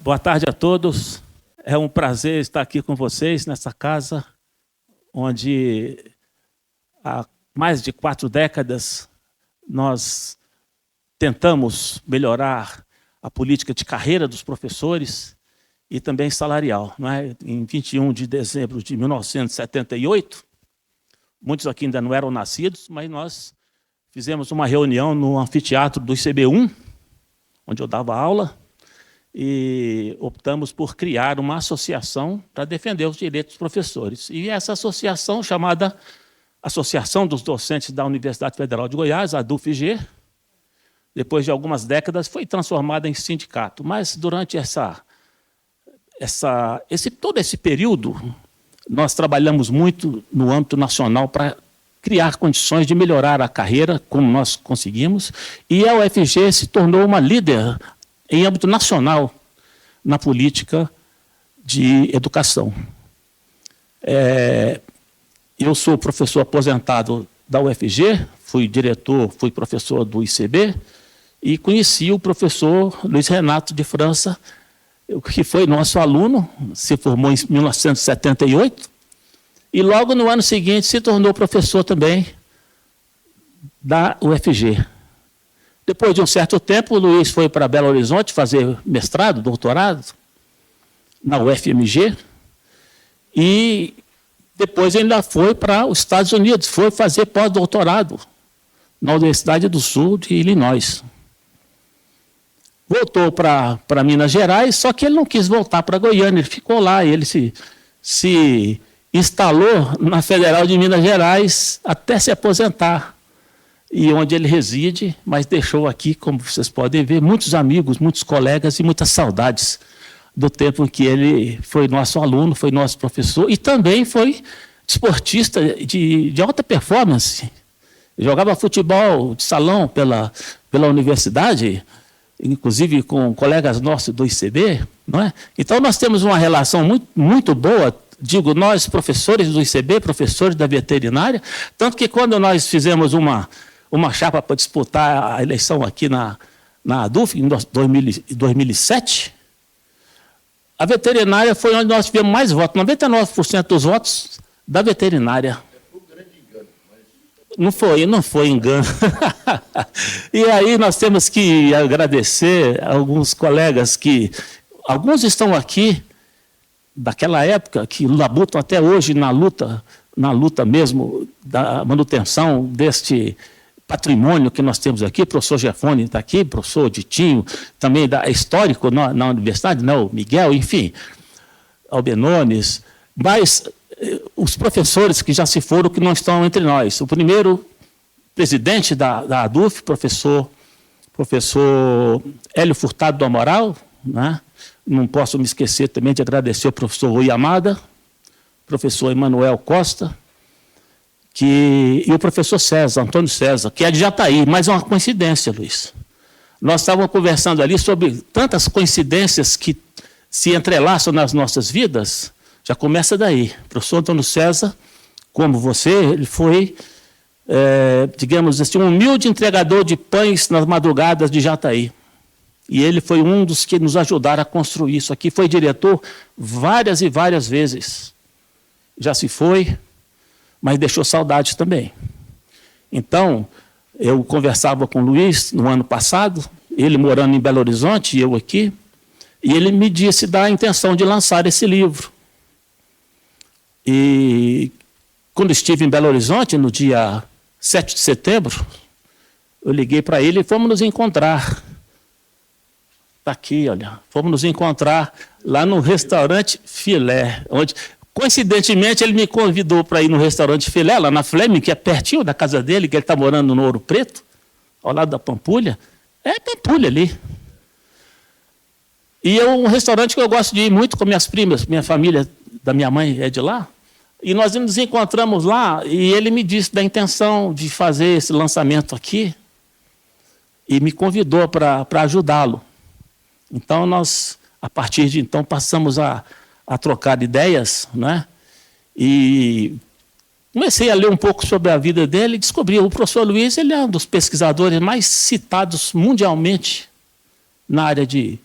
Boa tarde a todos. É um prazer estar aqui com vocês nessa casa, onde há mais de 4 décadas nós tentamos melhorar a política de carreira dos professores e também salarial. Não é? Em 21 de dezembro de 1978, muitos aqui ainda não eram nascidos, mas nós fizemos uma reunião no anfiteatro do ICB1, onde eu dava aula, e optamos por criar uma associação para defender os direitos dos professores. E essa associação, chamada Associação dos Docentes da Universidade Federal de Goiás, a ADUFG, depois de algumas décadas, foi transformada em sindicato. Mas, durante todo esse período, nós trabalhamos muito no âmbito nacional para criar condições de melhorar a carreira, como nós conseguimos, e a UFG se tornou uma líder em âmbito nacional na política de educação. Eu sou professor aposentado da UFG, fui diretor, fui professor do ICB, e conheci o professor Luiz Renato de França, que foi nosso aluno, se formou em 1978, e logo no ano seguinte se tornou professor também da UFG. Depois de um certo tempo, o Luiz foi para Belo Horizonte fazer mestrado, doutorado, na UFMG, e depois ainda foi para os Estados Unidos, foi fazer pós-doutorado na Universidade do Sul de Illinois. Voltou para Minas Gerais, só que ele não quis voltar para Goiânia, ele ficou lá, ele se instalou na Federal de Minas Gerais até se aposentar, e onde ele reside, mas deixou aqui, como vocês podem ver, muitos amigos, muitos colegas e muitas saudades do tempo em que ele foi nosso aluno, foi nosso professor, e também foi desportista de alta performance. Jogava futebol de salão pela universidade, inclusive com colegas nossos do ICB, não é? Então, nós temos uma relação muito, muito boa, digo, nós, professores do ICB, professores da veterinária, tanto que quando nós fizemos uma chapa para disputar a eleição aqui na ADUF, em 2007, a veterinária foi onde nós tivemos mais votos, 99% dos votos da veterinária. Foi um grande engano. Mas... Não foi engano. E aí nós temos que agradecer a alguns colegas que, alguns estão aqui, daquela época, que labutam até hoje na luta mesmo da manutenção deste patrimônio que nós temos aqui. O professor Gefone está aqui, o professor Ditinho, também histórico na universidade, não, o Miguel, enfim, Albenones, mas os professores que já se foram, que não estão entre nós. O primeiro presidente da ADUF, professor Hélio Furtado do Amaral, né? Não posso me esquecer também de agradecer ao professor Rui Amada, professor Emanuel Costa, e o professor César, Antônio César, que é de Jataí, mas é uma coincidência, Luiz. Nós estávamos conversando ali sobre tantas coincidências que se entrelaçam nas nossas vidas, já começa daí. O professor Antônio César, como você, ele foi, digamos assim, um humilde entregador de pães nas madrugadas de Jataí. E ele foi um dos que nos ajudaram a construir isso aqui. Foi diretor várias e várias vezes. Já se foi, mas deixou saudades também. Então, eu conversava com o Luiz no ano passado, ele morando em Belo Horizonte e eu aqui, e ele me disse da intenção de lançar esse livro. E quando estive em Belo Horizonte, no dia 7 de setembro, eu liguei para ele e fomos nos encontrar. Está aqui, olha. Fomos nos encontrar lá no restaurante Filé, onde, coincidentemente, ele me convidou para ir no restaurante Filé, lá na Fleming, que é pertinho da casa dele, que ele está morando no Ouro Preto, ao lado da Pampulha. É Pampulha ali. E é um restaurante que eu gosto de ir muito com minhas primas, minha família da minha mãe é de lá. E nós nos encontramos lá e ele me disse da intenção de fazer esse lançamento aqui e me convidou para ajudá-lo. Então, nós, a partir de então, passamos a trocar ideias, né? E comecei a ler um pouco sobre a vida dele e descobri, o professor Luiz, ele é um dos pesquisadores mais citados mundialmente na área de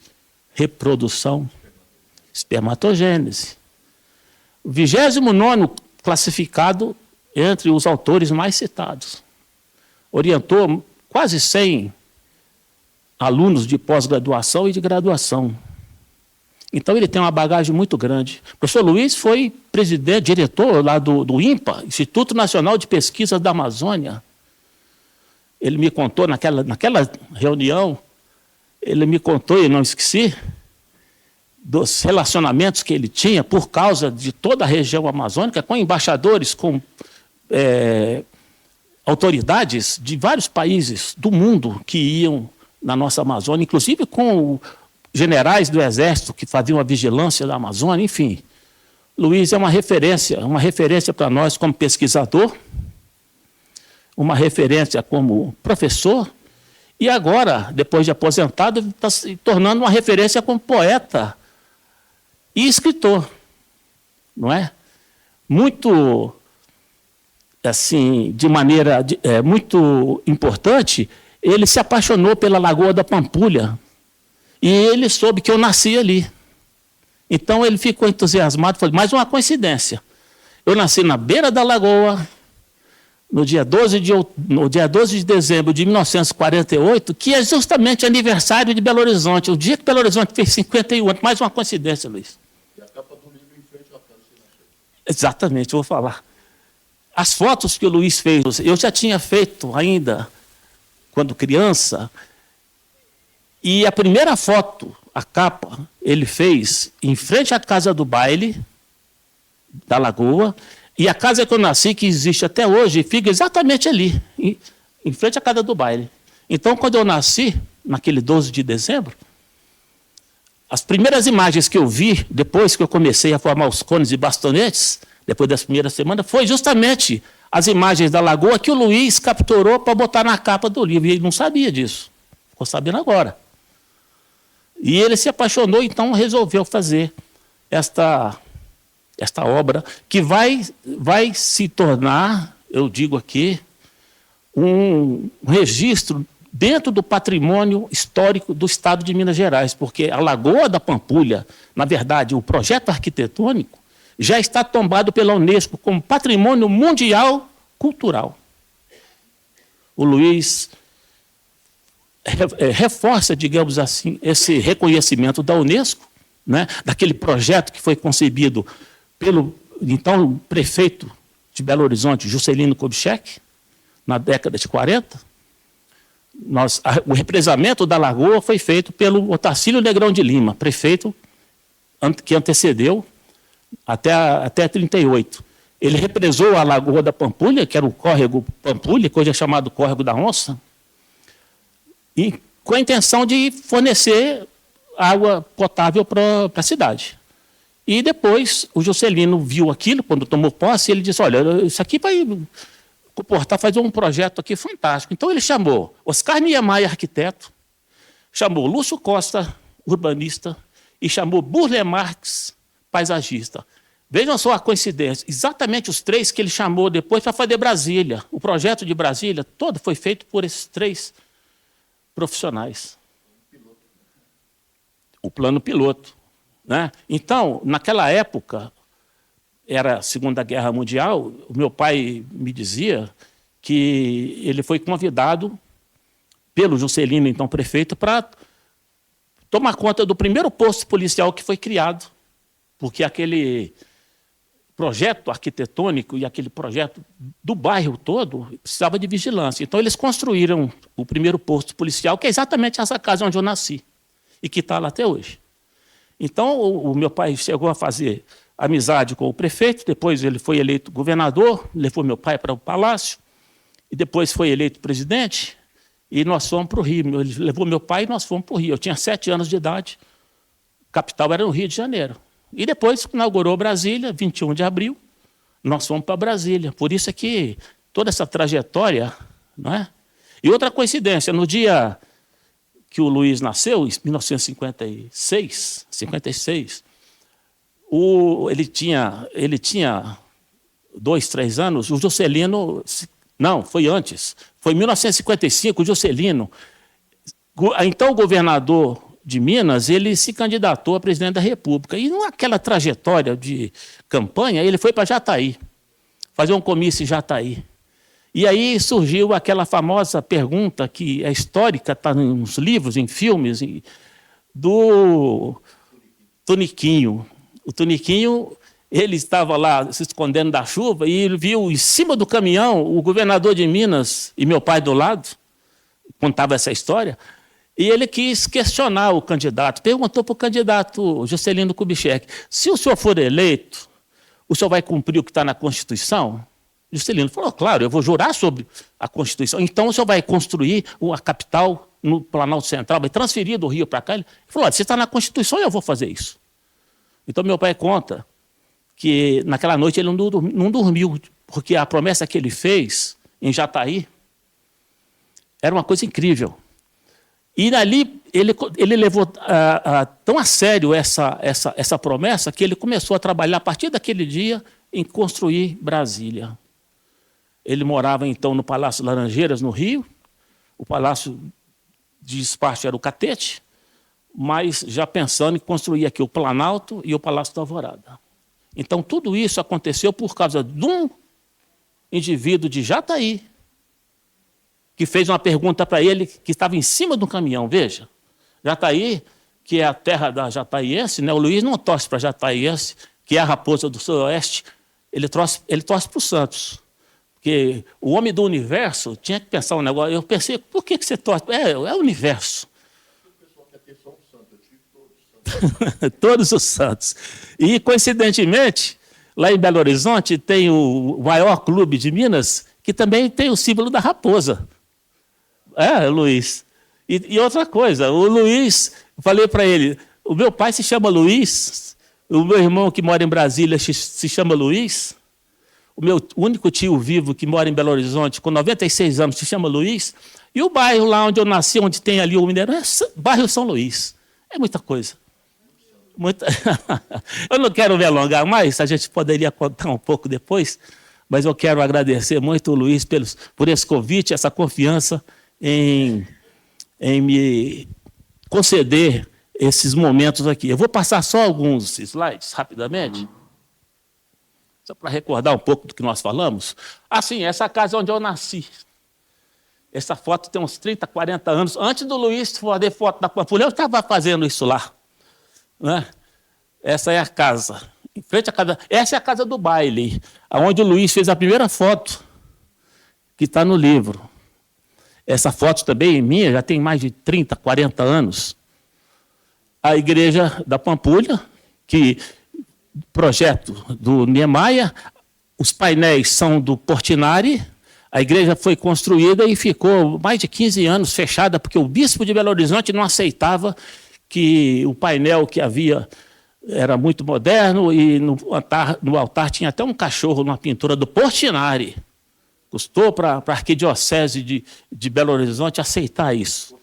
reprodução, espermatogênese. O 29º classificado entre os autores mais citados. Orientou quase 100 alunos de pós-graduação e de graduação. Então, ele tem uma bagagem muito grande. O professor Luiz foi presidente, diretor lá do INPA, Instituto Nacional de Pesquisas da Amazônia. Ele me contou naquela reunião, ele me contou, e não esqueci, dos relacionamentos que ele tinha por causa de toda a região amazônica, com embaixadores, com autoridades de vários países do mundo que iam na nossa Amazônia, inclusive com generais do Exército que faziam a vigilância da Amazônia, enfim. Luiz é uma referência para nós como pesquisador, uma referência como professor, e agora, depois de aposentado, está se tornando uma referência como poeta e escritor, não é? Muito, assim, de maneira muito importante, ele se apaixonou pela Lagoa da Pampulha, e ele soube que eu nasci ali. Então ele ficou entusiasmado, falou, mais uma coincidência. Eu nasci na beira da lagoa, no dia 12 de dezembro de 1948, que é justamente aniversário de Belo Horizonte, o dia que Belo Horizonte fez 51 anos. Mais uma coincidência, Luiz. E a capa do livro em frente à casa. Exatamente, eu vou falar. As fotos que o Luiz fez, eu já tinha feito ainda, quando criança, e a primeira foto, a capa, ele fez em frente à casa do baile, da Lagoa, e a casa que eu nasci, que existe até hoje, fica exatamente ali, em frente à casa do baile. Então, quando eu nasci, naquele 12 de dezembro, as primeiras imagens que eu vi, depois que eu comecei a formar os cones e bastonetes, depois das primeiras semanas, foi justamente as imagens da Lagoa que o Luiz capturou para botar na capa do livro, e ele não sabia disso, ficou sabendo agora. E ele se apaixonou, então resolveu fazer esta obra, que vai se tornar, eu digo aqui, um registro dentro do patrimônio histórico do Estado de Minas Gerais, porque a Lagoa da Pampulha, na verdade, o projeto arquitetônico, já está tombado pela Unesco como Patrimônio Mundial Cultural. O Luiz reforça, digamos assim, esse reconhecimento da Unesco, né, daquele projeto que foi concebido pelo, então, prefeito de Belo Horizonte, Juscelino Kubitschek, na década de 40. O represamento da Lagoa foi feito pelo Otacílio Negrão de Lima, prefeito que antecedeu até 38. Ele represou a Lagoa da Pampulha, que era o córrego Pampulha, que hoje é chamado Córrego da Onça, e com a intenção de fornecer água potável para a cidade. E depois o Juscelino viu aquilo, quando tomou posse, ele disse, olha, isso aqui vai comportar, fazer um projeto aqui fantástico. Então ele chamou Oscar Niemeyer, arquiteto, chamou Lúcio Costa, urbanista, e chamou Burle Marx, paisagista. Vejam só a coincidência, exatamente os três que ele chamou depois para fazer Brasília. O projeto de Brasília todo foi feito por esses três profissionais. O plano piloto, né? Então, naquela época, era a Segunda Guerra Mundial, o meu pai me dizia que ele foi convidado pelo Juscelino, então prefeito, para tomar conta do primeiro posto policial que foi criado, porque aquele projeto arquitetônico e aquele projeto do bairro todo precisava de vigilância. Então, eles construíram o primeiro posto policial, que é exatamente essa casa onde eu nasci, e que está lá até hoje. Então, o meu pai chegou a fazer amizade com o prefeito, depois ele foi eleito governador, levou meu pai para o palácio, e depois foi eleito presidente, e nós fomos para o Rio. Ele levou meu pai e nós fomos para o Rio. Eu tinha 7 anos de idade, a capital era no Rio de Janeiro. E depois inaugurou Brasília, 21 de abril, nós fomos para Brasília. Por isso é que toda essa trajetória, não é? E outra coincidência, no dia que o Luiz nasceu, em 1956, ele tinha 2, 3 anos, o Juscelino, não, foi antes, foi em 1955, o Juscelino, então o governador de Minas, ele se candidatou a presidente da República. E naquela trajetória de campanha, ele foi para Jataí, fazer um comício em Jataí. E aí surgiu aquela famosa pergunta que é histórica, está nos livros, em filmes, do Tuniquinho. O Tuniquinho, ele estava lá se escondendo da chuva e ele viu em cima do caminhão o governador de Minas e meu pai do lado, contava essa história, e ele quis questionar o candidato, perguntou para o candidato Juscelino Kubitschek, se o senhor for eleito, o senhor vai cumprir o que está na Constituição? Juscelino falou, claro, eu vou jurar sobre a Constituição. Então o senhor vai construir a capital no Planalto Central, vai transferir do Rio para cá? Ele falou, se está na Constituição, eu vou fazer isso. Então meu pai conta que naquela noite ele não dormiu, porque a promessa que ele fez em Jataí era uma coisa incrível. E ali ele levou tão a sério essa promessa que ele começou a trabalhar a partir daquele dia em construir Brasília. Ele morava, então, no Palácio Laranjeiras, no Rio. O Palácio de Despacho era o Catete, mas já pensando em construir aqui o Planalto e o Palácio da Alvorada. Então, tudo isso aconteceu por causa de um indivíduo de Jataí, que fez uma pergunta para ele que estava em cima do caminhão. Veja, Jataí, que é a terra da jataiense, né? O Luiz não torce para a jataiense, que é a raposa do Sudoeste, ele torce para o Santos. Porque o homem do universo tinha que pensar um negócio. Eu pensei, por que você torce? É o universo. O pessoal quer ter só um santo, eu tive todos os santos. Todos os santos. E, coincidentemente, lá em Belo Horizonte tem o maior clube de Minas, que também tem o símbolo da raposa. Luiz. E outra coisa, o Luiz, eu falei para ele, o meu pai se chama Luiz, o meu irmão que mora em Brasília se chama Luiz, o meu único tio vivo que mora em Belo Horizonte, com 96 anos, se chama Luiz, e o bairro lá onde eu nasci, onde tem ali o Mineirão, é bairro São Luís. É muita coisa. Eu não quero me alongar mais, a gente poderia contar um pouco depois, mas eu quero agradecer muito o Luiz por esse convite, essa confiança em me conceder esses momentos aqui. Eu vou passar só alguns slides, rapidamente, só para recordar um pouco do que nós falamos. Sim, essa casa é onde eu nasci. Essa foto tem uns 30, 40 anos. Antes do Luiz fazer foto da Pampulha, eu estava fazendo isso lá. Né? Essa é a casa. Em frente à casa. Essa é a casa do baile, onde o Luiz fez a primeira foto, que está no livro. Essa foto também é minha, já tem mais de 30, 40 anos. A igreja da Pampulha, que projeto do Niemeyer, os painéis são do Portinari, a igreja foi construída e ficou mais de 15 anos fechada, porque o bispo de Belo Horizonte não aceitava que o painel que havia era muito moderno e no altar tinha até um cachorro numa pintura do Portinari. Custou para a arquidiocese de Belo Horizonte aceitar isso.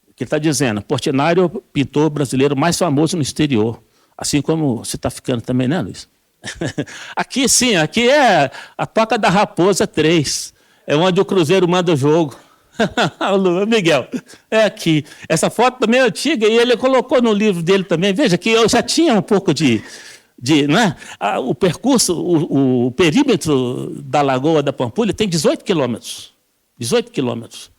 O que ele está dizendo? Portinari é o pintor brasileiro mais famoso no exterior. Assim como você está ficando também, né, Luiz? Aqui sim, aqui é a Toca da Raposa 3. É onde o Cruzeiro manda o jogo. Miguel, é aqui. Essa foto também é antiga e ele colocou no livro dele também. Veja que eu já tinha um pouco né? O percurso, o perímetro da Lagoa da Pampulha tem 18 quilômetros. 18 quilômetros.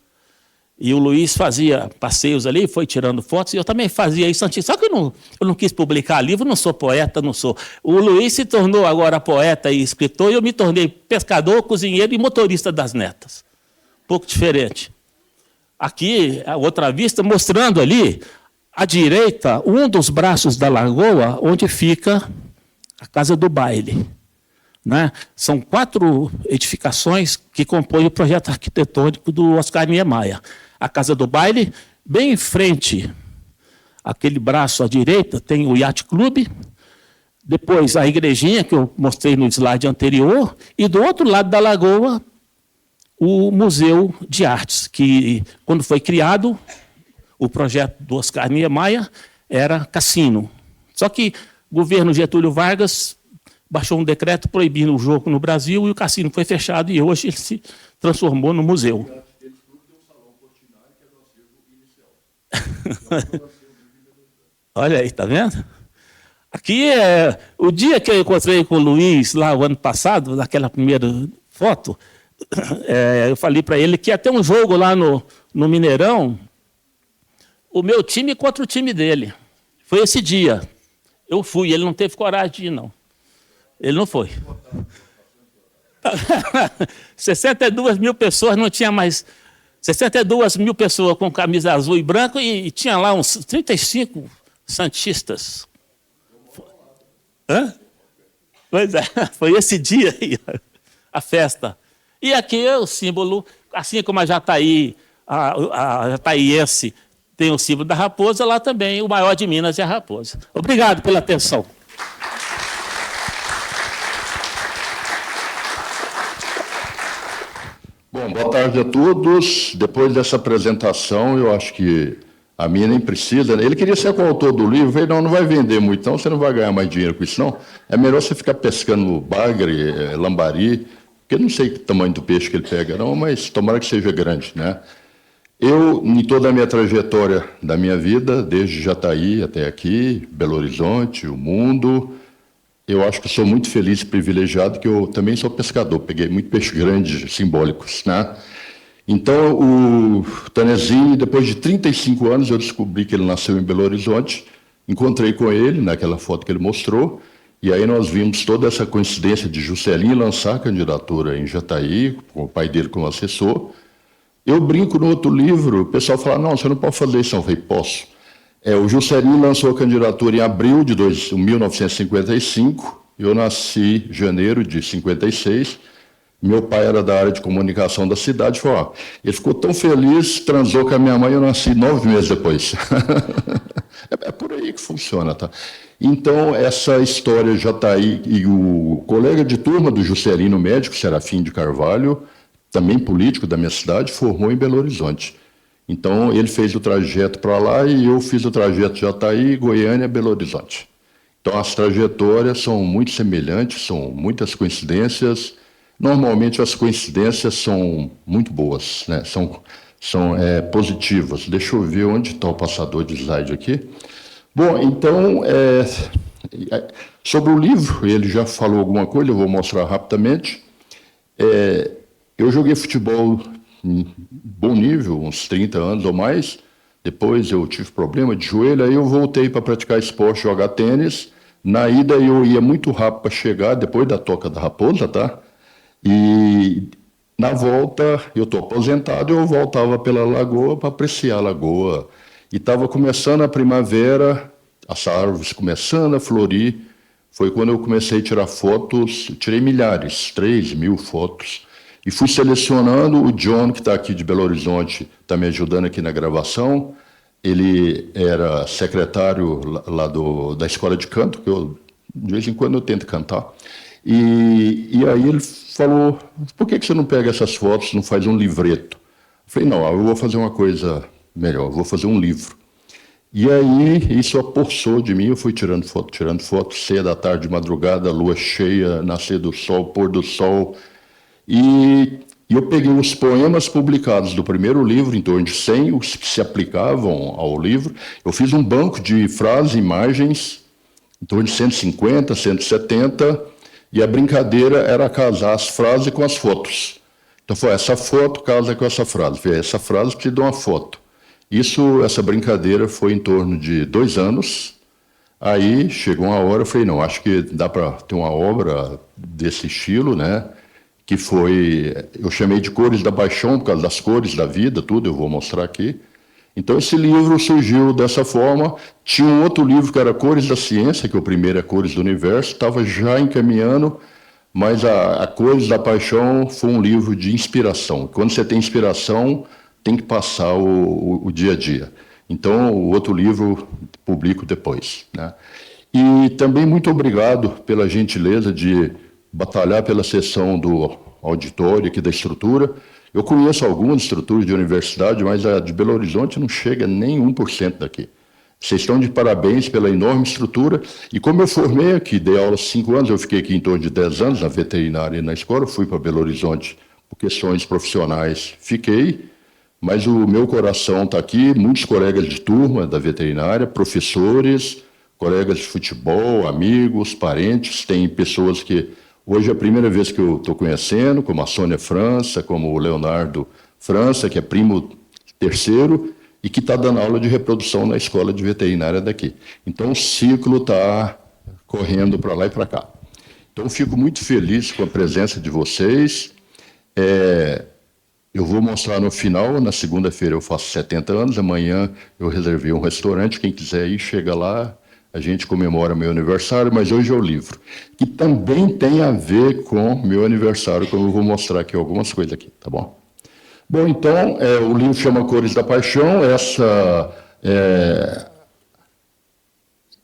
E o Luiz fazia passeios ali, foi tirando fotos, e eu também fazia isso antes. Só que eu não quis publicar livro, não sou poeta, não sou. O Luiz se tornou agora poeta e escritor, e eu me tornei pescador, cozinheiro e motorista das netas. Um pouco diferente. Aqui, a outra vista, mostrando ali, à direita, um dos braços da lagoa, onde fica a Casa do Baile. Né? São 4 edificações que compõem o projeto arquitetônico do Oscar Niemeyer. A Casa do Baile, bem em frente, aquele braço à direita, tem o Yacht Club, depois a igrejinha, que eu mostrei no slide anterior, e do outro lado da lagoa, o Museu de Artes, que, quando foi criado, o projeto do Oscar Niemeyer era cassino. Só que o governo Getúlio Vargas baixou um decreto proibindo o jogo no Brasil e o cassino foi fechado e hoje ele se transformou no museu. Eles têm um salão Portinari, que é da Olha aí, tá vendo? Aqui é o dia que eu encontrei com o Luiz lá o ano passado, naquela primeira foto, eu falei para ele que ia ter um jogo lá no Mineirão, o meu time contra o time dele. Foi esse dia. Eu fui, ele não teve coragem de ir, não. Ele não foi. 62 mil pessoas, não tinha mais... 62 mil pessoas com camisa azul e branco e tinha lá uns 35 santistas. Hã? Pois é, foi esse dia aí, a festa. E aqui é o símbolo, assim como a Jataí, a jataiense tem o símbolo da raposa, lá também o maior de Minas é a raposa. Obrigado pela atenção. Bom, boa tarde a todos. Depois dessa apresentação, eu acho que a minha nem precisa, né? Ele queria ser coautor do livro, eu falei, não vai vender muito, então você não vai ganhar mais dinheiro com isso, não. É melhor você ficar pescando bagre, lambari, porque eu não sei o tamanho do peixe que ele pega, não, mas tomara que seja grande, né? Eu, em toda a minha trajetória da minha vida, desde Jataí até aqui, Belo Horizonte, o mundo, eu acho que sou muito feliz e privilegiado, que eu também sou pescador, peguei muito peixe grande, simbólicos, né? Então, o Tanezinho, depois de 35 anos, eu descobri que ele nasceu em Belo Horizonte, encontrei com ele, naquela foto que ele mostrou, e aí nós vimos toda essa coincidência de Juscelino lançar a candidatura em Jataí, com o pai dele como assessor. Eu brinco no outro livro, o pessoal fala, não, você não pode fazer isso, não. Eu falei, posso. O Juscelino lançou a candidatura em abril de 1955, eu nasci em janeiro de 56, meu pai era da área de comunicação da cidade, falou, ele ficou tão feliz, transou com a minha mãe, eu nasci 9 meses depois. É por aí que funciona, tá? Então, essa história já está aí, e o colega de turma do Juscelino, médico, Serafim de Carvalho, também político da minha cidade, formou em Belo Horizonte. Então, ele fez o trajeto para lá e eu fiz o trajeto de Jataí, Goiânia, Belo Horizonte. Então, as trajetórias são muito semelhantes, são muitas coincidências. Normalmente, as coincidências são muito boas, né? São positivas. Deixa eu ver onde está o passador de slide aqui. Bom, então, sobre o livro, ele já falou alguma coisa, eu vou mostrar rapidamente. Eu joguei futebol em bom nível, uns 30 anos ou mais. Depois eu tive problema de joelho, aí eu voltei para praticar esporte, jogar tênis. Na ida eu ia muito rápido para chegar, depois da Toca da Raposa, tá? E na volta, eu estou aposentado, eu voltava pela lagoa para apreciar a lagoa. E estava começando a primavera, as árvores começando a florir. Foi quando eu comecei a tirar fotos, tirei milhares, 3.000 fotos. E fui selecionando. O John, que está aqui de Belo Horizonte, está me ajudando aqui na gravação. Ele era secretário lá da escola de canto, que de vez em quando eu tento cantar. E aí ele falou, por que você não pega essas fotos, não faz um livreto? Eu falei, não, eu vou fazer uma coisa melhor, eu vou fazer um livro. E aí isso apossou de mim, eu fui tirando foto, cedo da tarde, de madrugada, lua cheia, nascer do sol, pôr do sol. E eu peguei os poemas publicados do primeiro livro, em torno de 100, os que se aplicavam ao livro. Eu fiz um banco de frases e imagens, em torno de 150, 170, e a brincadeira era casar as frases com as fotos. Então foi, essa foto casa com essa frase, essa frase te dá uma foto. Essa brincadeira foi em torno de 2 anos. Aí chegou uma hora, eu falei, não, acho que dá para ter uma obra desse estilo, né? Que foi, eu chamei de Cores da Paixão, por causa das cores da vida, tudo, eu vou mostrar aqui. Então, esse livro surgiu dessa forma. Tinha um outro livro que era Cores da Ciência, que o primeiro é Cores do Universo, estava já encaminhando, mas a Cores da Paixão foi um livro de inspiração. Quando você tem inspiração, tem que passar o dia a dia. Então, o outro livro publico depois, né? E também muito obrigado pela gentileza de batalhar pela seção do auditório aqui da estrutura. Eu conheço algumas estruturas de universidade, mas a de Belo Horizonte não chega nem 1% daqui. Vocês estão de parabéns pela enorme estrutura. E como eu formei aqui, dei aula há 5 anos, eu fiquei aqui em torno de 10 anos na veterinária e na escola, fui para Belo Horizonte por questões profissionais, fiquei, mas o meu coração está aqui, muitos colegas de turma da veterinária, professores, colegas de futebol, amigos, parentes, tem pessoas que hoje é a primeira vez que eu estou conhecendo, como a Sônia França, como o Leonardo França, que é primo terceiro, e que está dando aula de reprodução na escola de veterinária daqui. Então, o ciclo está correndo para lá e para cá. Então, fico muito feliz com a presença de vocês. Eu vou mostrar no final, na segunda-feira eu faço 70 anos, amanhã eu reservei um restaurante, quem quiser ir, chega lá, a gente comemora meu aniversário, mas hoje é o livro, que também tem a ver com meu aniversário, como eu vou mostrar aqui algumas coisas aqui, tá bom? Bom, então, o livro chama Cores da Paixão.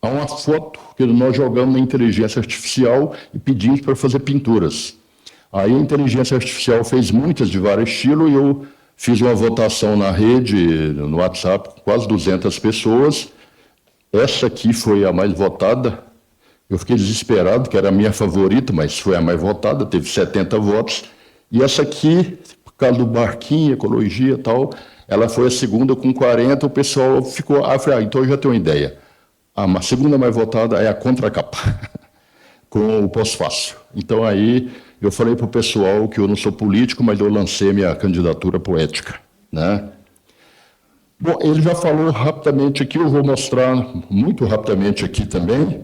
Há uma foto que nós jogamos na inteligência artificial e pedimos para fazer pinturas. Aí a inteligência artificial fez muitas de vários estilos e eu fiz uma votação na rede, no WhatsApp, com quase 200 pessoas. Essa aqui foi a mais votada. Eu fiquei desesperado, que era a minha favorita, mas foi a mais votada, teve 70 votos. E essa aqui, por causa do barquinho, ecologia e tal, ela foi a segunda com 40, o pessoal ficou... então eu já tenho uma ideia. A segunda mais votada é a contracapa, com o pós-fácil. Então aí eu falei para o pessoal que eu não sou político, mas eu lancei minha candidatura poética, né? Bom, ele já falou rapidamente aqui, eu vou mostrar muito rapidamente aqui também.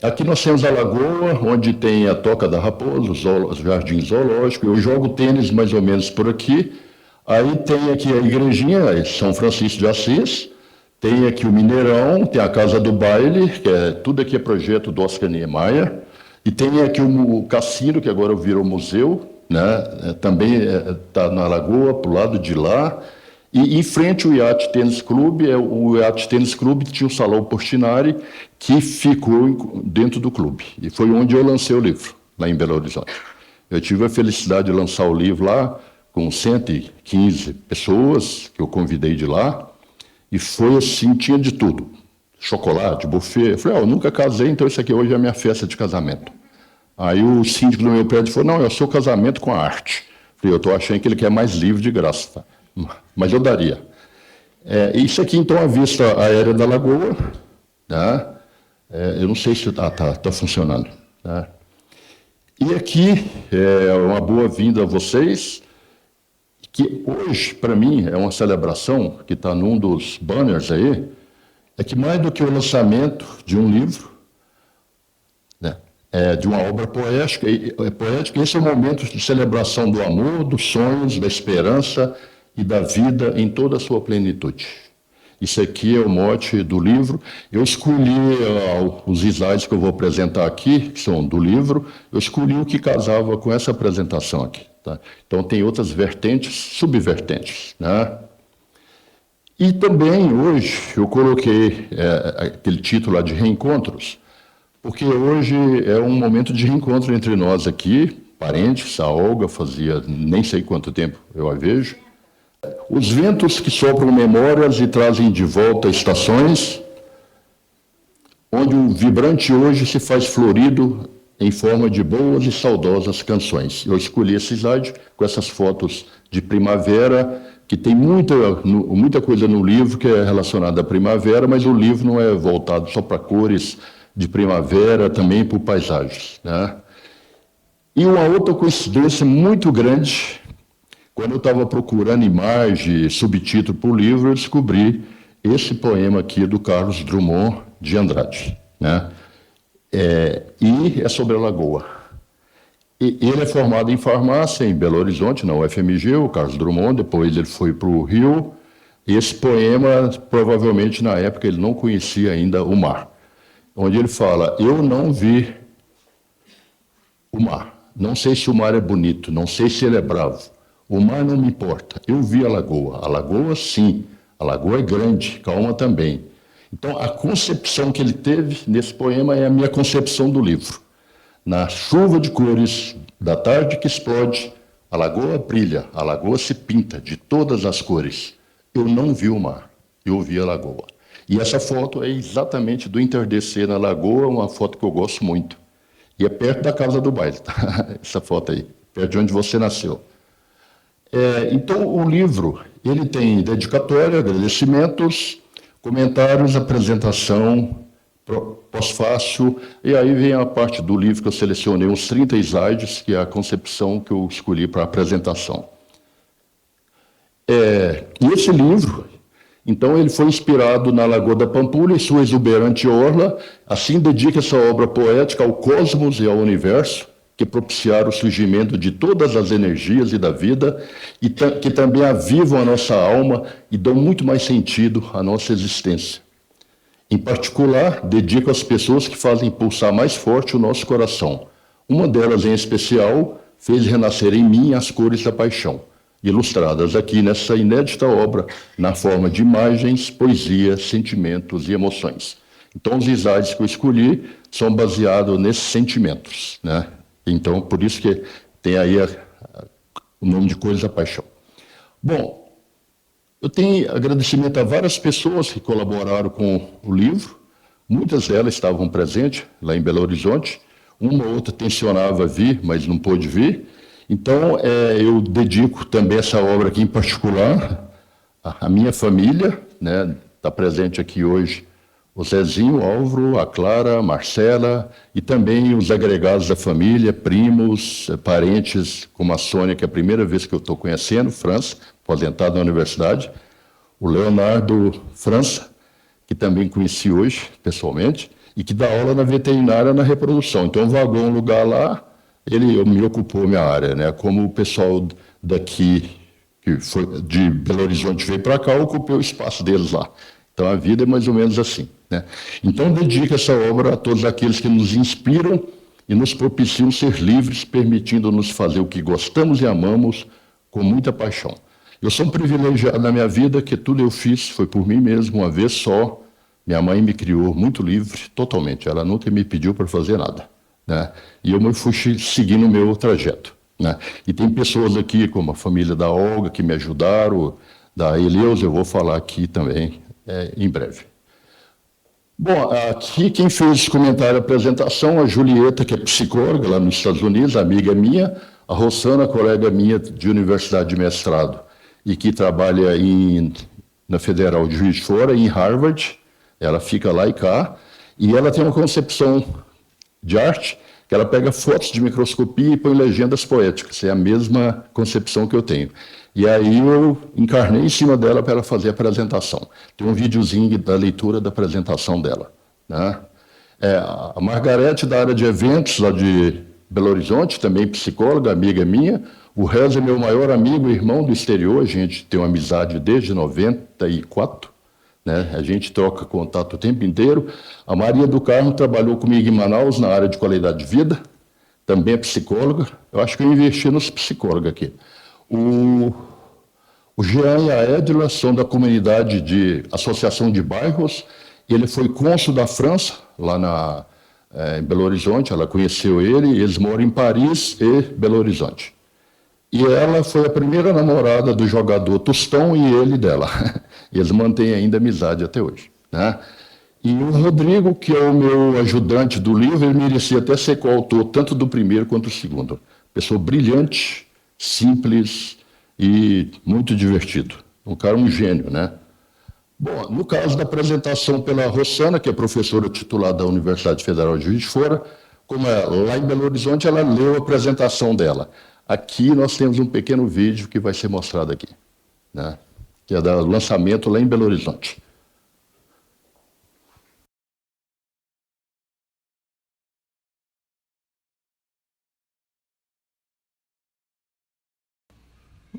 Aqui nós temos a lagoa, onde tem a Toca da Raposa, os jardins zoológicos. Eu jogo tênis mais ou menos por aqui. Aí tem aqui a igrejinha, São Francisco de Assis. Tem aqui o Mineirão, tem a Casa do Baile, que tudo aqui é projeto do Oscar Niemeyer. E tem aqui o cassino, que agora virou museu, né? Também está na lagoa, para o lado de lá. E em frente o Yacht Tênis Clube, o Yacht Tênis Clube tinha um salão Portinari que ficou dentro do clube. E foi onde eu lancei o livro, lá em Belo Horizonte. Eu tive a felicidade de lançar o livro lá com 115 pessoas que eu convidei de lá. E foi assim, tinha de tudo. Chocolate, buffet. Eu falei, eu nunca casei, então isso aqui hoje é a minha festa de casamento. Aí o síndico do meu prédio falou, não, é o seu casamento com a arte. Eu falei, eu estou achando que ele quer mais livro de graça, tá? Mas eu daria. Isso aqui, então, é a vista aérea da lagoa. Tá? Eu não sei se está funcionando. Tá? E aqui, uma boa-vinda a vocês, que hoje, para mim, é uma celebração, que está num dos banners aí, é que mais do que o lançamento de um livro, né, de uma obra poética, esse é o momento de celebração do amor, dos sonhos, da esperança e da vida em toda a sua plenitude. Isso aqui é o mote do livro. Eu escolhi os slides que eu vou apresentar aqui, que são do livro, eu escolhi o que casava com essa apresentação aqui. Tá? Então, tem outras vertentes, subvertentes. Né? E também, hoje, eu coloquei aquele título lá de Reencontros, porque hoje é um momento de reencontro entre nós aqui, parentes. A Olga fazia nem sei quanto tempo eu a vejo. Os ventos que sopram memórias e trazem de volta estações, onde o vibrante hoje se faz florido em forma de boas e saudosas canções. Eu escolhi esse slide com essas fotos de primavera, que tem muita coisa no livro que é relacionada à primavera, mas o livro não é voltado só para cores de primavera, também por paisagens. Né? E uma outra coincidência muito grande, quando eu estava procurando imagem, subtítulo para o livro, eu descobri esse poema aqui do Carlos Drummond de Andrade. Né? E é sobre a lagoa. Ele é formado em farmácia em Belo Horizonte, na UFMG, o Carlos Drummond, depois ele foi para o Rio. Esse poema, provavelmente, na época, ele não conhecia ainda o mar. Onde ele fala, eu não vi o mar. Não sei se o mar é bonito, não sei se ele é bravo. O mar não me importa. Eu vi a lagoa. A lagoa, sim. A lagoa é grande, calma também. Então, a concepção que ele teve nesse poema é a minha concepção do livro. Na chuva de cores da tarde que explode, a lagoa brilha, a lagoa se pinta de todas as cores. Eu não vi o mar, eu vi a lagoa. E essa foto é exatamente do entardecer na lagoa, uma foto que eu gosto muito. E é perto da Casa do Baile, tá? Essa foto aí, perto de onde você nasceu. Então, o livro, ele tem dedicatória, agradecimentos, comentários, apresentação, pós-fácil, e aí vem a parte do livro que eu selecionei, uns 30 slides, que é a concepção que eu escolhi para a apresentação. E esse livro, então, ele foi inspirado na Lagoa da Pampulha e sua exuberante orla, assim dedica essa obra poética ao cosmos e ao universo, que propiciaram o surgimento de todas as energias e da vida, e que também avivam a nossa alma e dão muito mais sentido à nossa existência. Em particular, dedico às pessoas que fazem pulsar mais forte o nosso coração. Uma delas, em especial, fez renascer em mim as cores da paixão, ilustradas aqui nessa inédita obra, na forma de imagens, poesia, sentimentos e emoções. Então, os slides que eu escolhi são baseados nesses sentimentos, né? Então, por isso que tem aí o nome de Cores da Paixão. Bom, eu tenho agradecimento a várias pessoas que colaboraram com o livro. Muitas delas estavam presentes lá em Belo Horizonte. Uma ou outra tensionava vir, mas não pôde vir. Então, eu dedico também essa obra aqui em particular à minha família, né? Está presente aqui hoje o Zezinho, o Álvaro, a Clara, a Marcela, e também os agregados da família, primos, parentes, como a Sônia, que é a primeira vez que eu estou conhecendo, França, aposentado na universidade, o Leonardo França, que também conheci hoje, pessoalmente, e que dá aula na veterinária na reprodução. Então, vagou um lugar lá, ele me ocupou minha área, né? Como o pessoal daqui, que foi de Belo Horizonte, veio para cá, eu ocupei o espaço deles lá. Então, a vida é mais ou menos assim, né? Então, dedico essa obra a todos aqueles que nos inspiram e nos propiciam ser livres, permitindo-nos fazer o que gostamos e amamos com muita paixão. Eu sou um privilegiado na minha vida, que tudo eu fiz foi por mim mesmo, uma vez só. Minha mãe me criou muito livre, totalmente. Ela nunca me pediu para fazer nada, né? E eu fui seguindo o meu trajeto, né? E tem pessoas aqui, como a família da Olga, que me ajudaram, da Eleusa, eu vou falar aqui também, em breve. Bom, aqui quem fez esse comentário, a apresentação, a Julieta, que é psicóloga lá nos Estados Unidos, amiga minha, a Rossana, colega minha de universidade de mestrado, e que trabalha na Federal de Juiz de Fora, em Harvard, ela fica lá e cá, e ela tem uma concepção de arte, que ela pega fotos de microscopia e põe legendas poéticas, é a mesma concepção que eu tenho. E aí eu encarnei em cima dela para ela fazer a apresentação. Tem um videozinho da leitura da apresentação dela, né? A Margarete, da área de eventos, lá de Belo Horizonte, também psicóloga, amiga minha. O Reza é meu maior amigo e irmão do exterior, a gente tem uma amizade desde 94, né? A gente troca contato o tempo inteiro. A Maria do Carmo trabalhou comigo em Manaus, na área de qualidade de vida, também é psicóloga. Eu acho que eu investi nos psicólogos aqui. O Jean e a Edila são da comunidade de Associação de Bairros. Ele foi cônsul da França, lá em Belo Horizonte. Ela conheceu ele, eles moram em Paris e Belo Horizonte. E ela foi a primeira namorada do jogador Tostão e ele dela. Eles mantêm ainda amizade até hoje, né? E o Rodrigo, que é o meu ajudante do livro, ele merecia até ser coautor tanto do primeiro quanto do segundo. Pessoa brilhante, simples e muito divertido. Um cara, um gênio, né? Bom, no caso da apresentação pela Rossana, que é professora titular da Universidade Federal de Juiz de Fora, como lá em Belo Horizonte, ela leu a apresentação dela. Aqui nós temos um pequeno vídeo que vai ser mostrado aqui, né? Que é do lançamento lá em Belo Horizonte.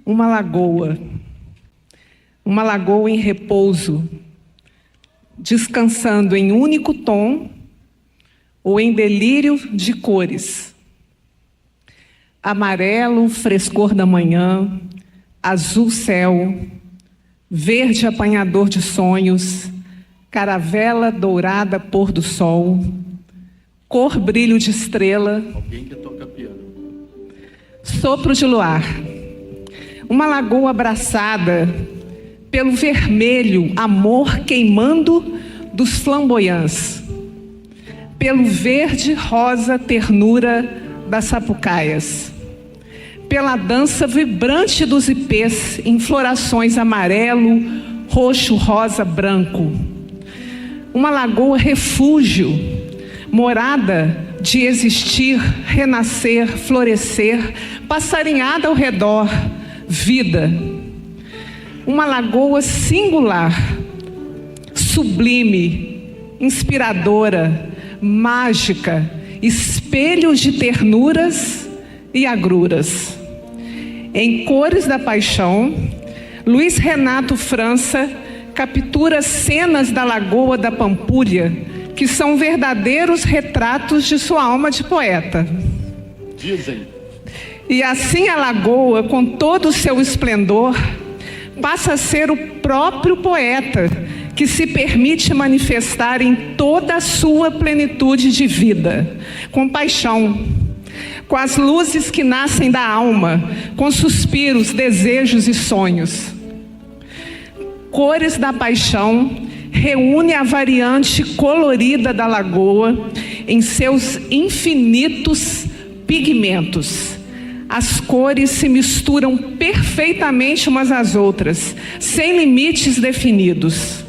Uma lagoa em repouso, descansando em único tom ou em delírio de cores. Amarelo, frescor da manhã, azul céu, verde apanhador de sonhos, caravela dourada pôr do sol, cor brilho de estrela, Alguém que toca piano. sopro de luar. Uma lagoa abraçada pelo vermelho amor queimando dos flamboyants, pelo verde rosa ternura das sapucaias, pela dança vibrante dos ipês em florações amarelo, roxo, rosa, branco. Uma lagoa refúgio, morada de existir, renascer, florescer, passarinhada ao redor, vida. Uma lagoa singular, sublime, inspiradora, mágica, espelho de ternuras e agruras. Em Cores da Paixão, Luiz Renato França captura cenas da Lagoa da Pampulha que são verdadeiros retratos de sua alma de poeta. Dizem. E assim a lagoa, com todo o seu esplendor, passa a ser o próprio poeta que se permite manifestar em toda a sua plenitude de vida, com paixão, com as luzes que nascem da alma, com suspiros, desejos e sonhos. Cores da Paixão reúne a variante colorida da lagoa em seus infinitos pigmentos. As cores se misturam perfeitamente umas às outras, sem limites definidos.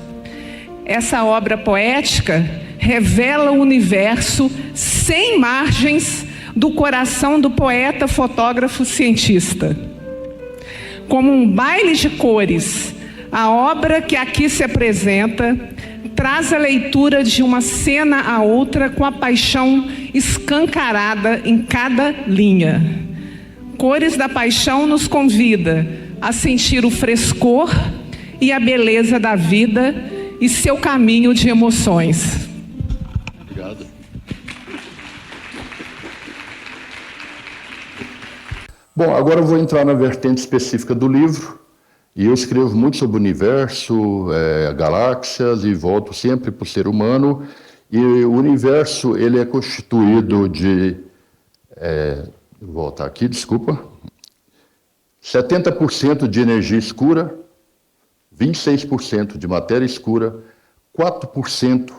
Essa obra poética revela o universo sem margens do coração do poeta, fotógrafo, cientista. Como um baile de cores, a obra que aqui se apresenta traz a leitura de uma cena a outra com a paixão escancarada em cada linha. Cores da Paixão nos convida a sentir o frescor e a beleza da vida e seu caminho de emoções. Obrigado. Bom, agora eu vou entrar na vertente específica do livro. E eu escrevo muito sobre o universo, galáxias, e volto sempre para o ser humano. E o universo, ele é constituído de... vou voltar aqui, desculpa. 70% de energia escura, 26% de matéria escura, 4%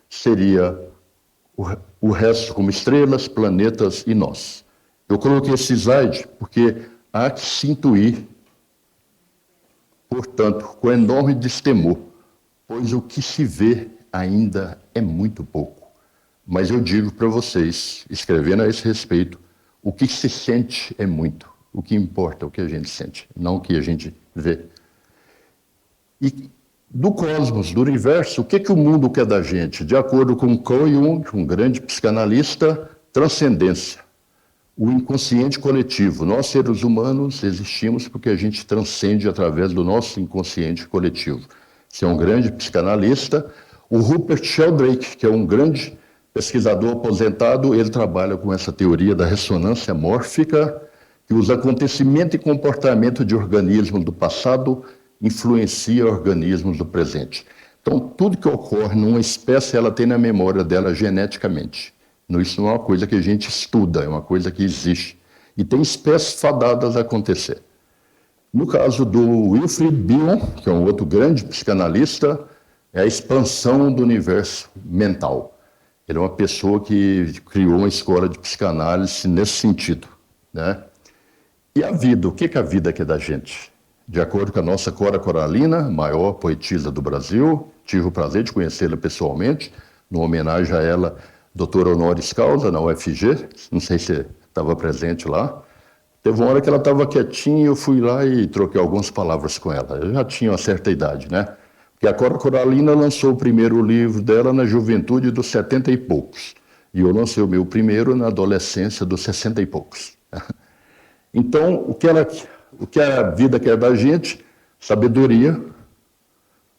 seria o resto como estrelas, planetas e nós. Eu coloquei esse slide porque há que se intuir, portanto, com enorme destemor, pois o que se vê ainda é muito pouco. Mas eu digo para vocês, escrevendo a esse respeito, o que se sente é muito. O que importa é o que a gente sente, não o que a gente vê. E do cosmos, do universo, o que o mundo quer da gente? De acordo com Carl Jung, um grande psicanalista, transcendência. O inconsciente coletivo. Nós, seres humanos, existimos porque a gente transcende através do nosso inconsciente coletivo. Esse é um grande psicanalista. O Rupert Sheldrake, que é um grande pesquisador aposentado, ele trabalha com essa teoria da ressonância mórfica, que os acontecimentos e comportamento de organismos do passado influencia organismos do presente. Então, tudo que ocorre numa espécie, ela tem na memória dela geneticamente. Isso não é uma coisa que a gente estuda, é uma coisa que existe. E tem espécies fadadas a acontecer. No caso do Wilfried Bion, que é um outro grande psicanalista, é a expansão do universo mental. Ele é uma pessoa que criou uma escola de psicanálise nesse sentido, né? E a vida, o que a vida quer da gente? De acordo com a nossa Cora Coralina, maior poetisa do Brasil, tive o prazer de conhecê-la pessoalmente, numa homenagem a ela, doutora honoris causa, na UFG, não sei se estava presente lá. Teve uma hora que ela estava quietinha e eu fui lá e troquei algumas palavras com ela. Eu já tinha uma certa idade, né? Porque a Cora Coralina lançou o primeiro livro dela na juventude dos 70 e poucos. E eu lancei o meu primeiro na adolescência dos 60 e poucos. Então, o que a vida quer da gente? Sabedoria,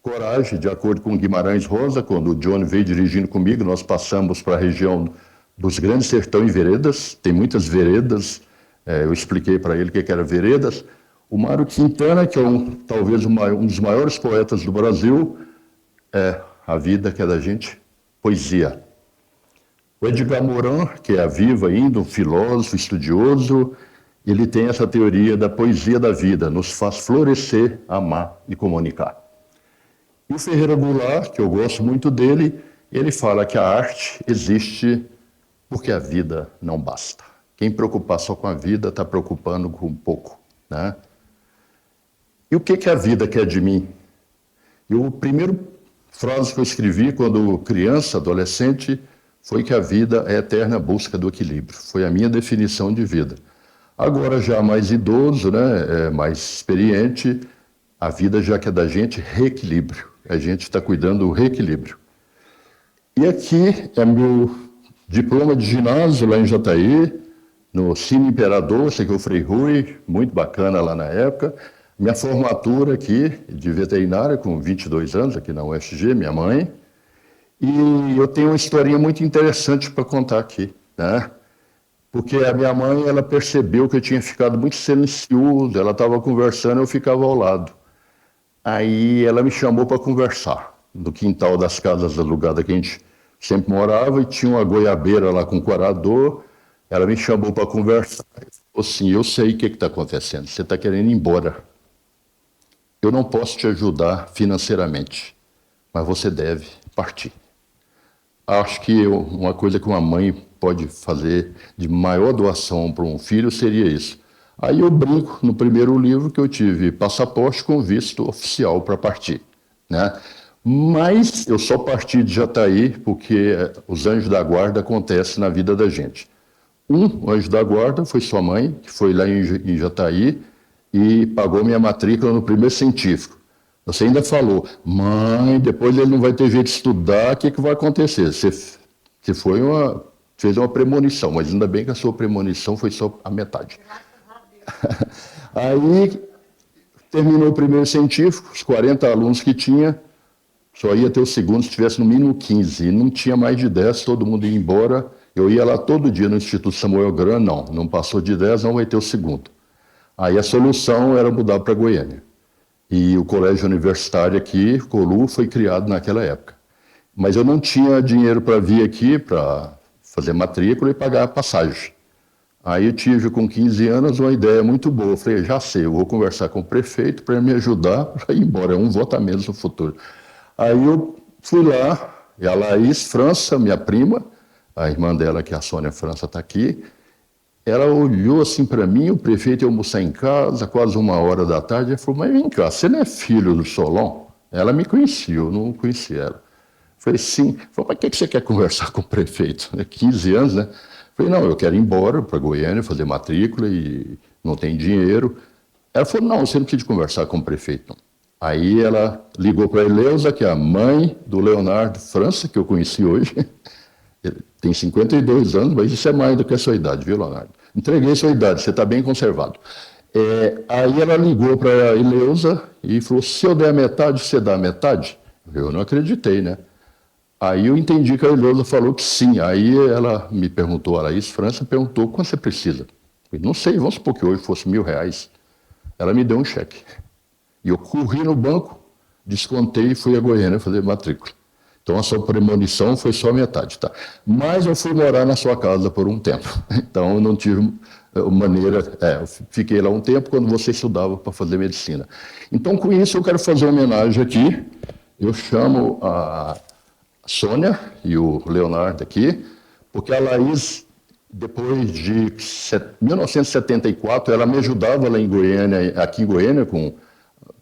coragem, de acordo com Guimarães Rosa, quando o John veio dirigindo comigo, nós passamos para a região dos Grandes Sertão e Veredas, tem muitas veredas, eu expliquei para ele o que era veredas. O Mário Quintana, que é talvez um dos maiores poetas do Brasil, a vida que é da gente, poesia. O Edgar Morin, que é vivo ainda, um filósofo, estudioso, ele tem essa teoria da poesia da vida, nos faz florescer, amar e comunicar. E o Ferreira Goulart, que eu gosto muito dele, ele fala que a arte existe porque a vida não basta. Quem preocupar só com a vida está preocupando com pouco, né? E o que a vida quer de mim? A primeira frase que eu escrevi quando criança, adolescente, foi que a vida é a eterna busca do equilíbrio. Foi a minha definição de vida. Agora, já mais idoso, né, mais experiente, a vida já quer da gente reequilíbrio. A gente está cuidando do reequilíbrio. E aqui é meu diploma de ginásio lá em Jataí, no Cine Imperador, esse aqui é o Frei Rui, muito bacana lá na época. Minha formatura aqui de veterinária, com 22 anos, aqui na UFG, minha mãe. E eu tenho uma historinha muito interessante para contar aqui, né? Porque a minha mãe, ela percebeu que eu tinha ficado muito silencioso, ela estava conversando, eu ficava ao lado. Aí ela me chamou para conversar, no quintal das casas alugadas que a gente sempre morava, e tinha uma goiabeira lá com corador. Ela me chamou para conversar e falou assim: eu sei o que está acontecendo, você está querendo ir embora. Eu não posso te ajudar financeiramente, mas você deve partir. Acho que uma coisa que uma mãe pode fazer de maior doação para um filho seria isso. Aí eu brinco no primeiro livro que eu tive passaporte com visto oficial para partir, né? Mas eu só parti de Jataí porque os anjos da guarda acontecem na vida da gente. Um anjo da guarda foi sua mãe, que foi lá em Jataí e pagou minha matrícula no primeiro científico. Você ainda falou: mãe, depois ele não vai ter jeito de estudar, o que vai acontecer? Você fez uma premonição, mas ainda bem que a sua premonição foi só a metade. Aí terminou o primeiro científico, os 40 alunos que tinha, só ia ter o segundo se tivesse no mínimo 15, e não tinha mais de 10, todo mundo ia embora. Eu ia lá todo dia no Instituto Samuel Gran, não passou de 10, não vai ter o segundo. Aí a solução era mudar para Goiânia. E o colégio universitário aqui, Colu, foi criado naquela época. Mas eu não tinha dinheiro para vir aqui, para fazer matrícula e pagar a passagem. Aí eu tive, com 15 anos, uma ideia muito boa. Eu falei: já sei, eu vou conversar com o prefeito para me ajudar para ir embora, é um voto a menos no futuro. Aí eu fui lá, e a Laís França, minha prima, a irmã dela, que é a Sônia França, está aqui, ela olhou assim para mim, o prefeito ia almoçar em casa, quase 1h da tarde, e falou: mas vem cá, você não é filho do Solon? Ela me conhecia, eu não conhecia ela. Falei: sim. Falei: mas o que você quer conversar com o prefeito? 15 anos, né? Falei: não, eu quero ir embora para Goiânia, fazer matrícula e não tem dinheiro. Ela falou: não, você não precisa conversar com o prefeito, não. Aí ela ligou para a Eleusa, que é a mãe do Leonardo França, que eu conheci hoje. Ele tem 52 anos, mas isso é mais do que a sua idade, viu, Leonardo? Entreguei a sua idade, você está bem conservado. Aí ela ligou para a Eleusa e falou: se eu der a metade, você dá a metade? Eu não acreditei, né? Aí eu entendi que a Eleusa falou que sim. Aí ela me perguntou, a Laís França perguntou: quanto você precisa? Eu não sei, vamos supor que hoje fosse R$1.000. Ela me deu um cheque. E eu corri no banco, descontei e fui a Goiânia fazer matrícula. Então a sua premonição foi só a metade, tá? Mas eu fui morar na sua casa por um tempo. Então eu não tive maneira... eu fiquei lá um tempo quando você estudava para fazer medicina. Então com isso eu quero fazer uma homenagem aqui. Eu chamo a Sônia e o Leonardo aqui, porque a Laís, depois de 1974, ela me ajudava lá em Goiânia, aqui em Goiânia, com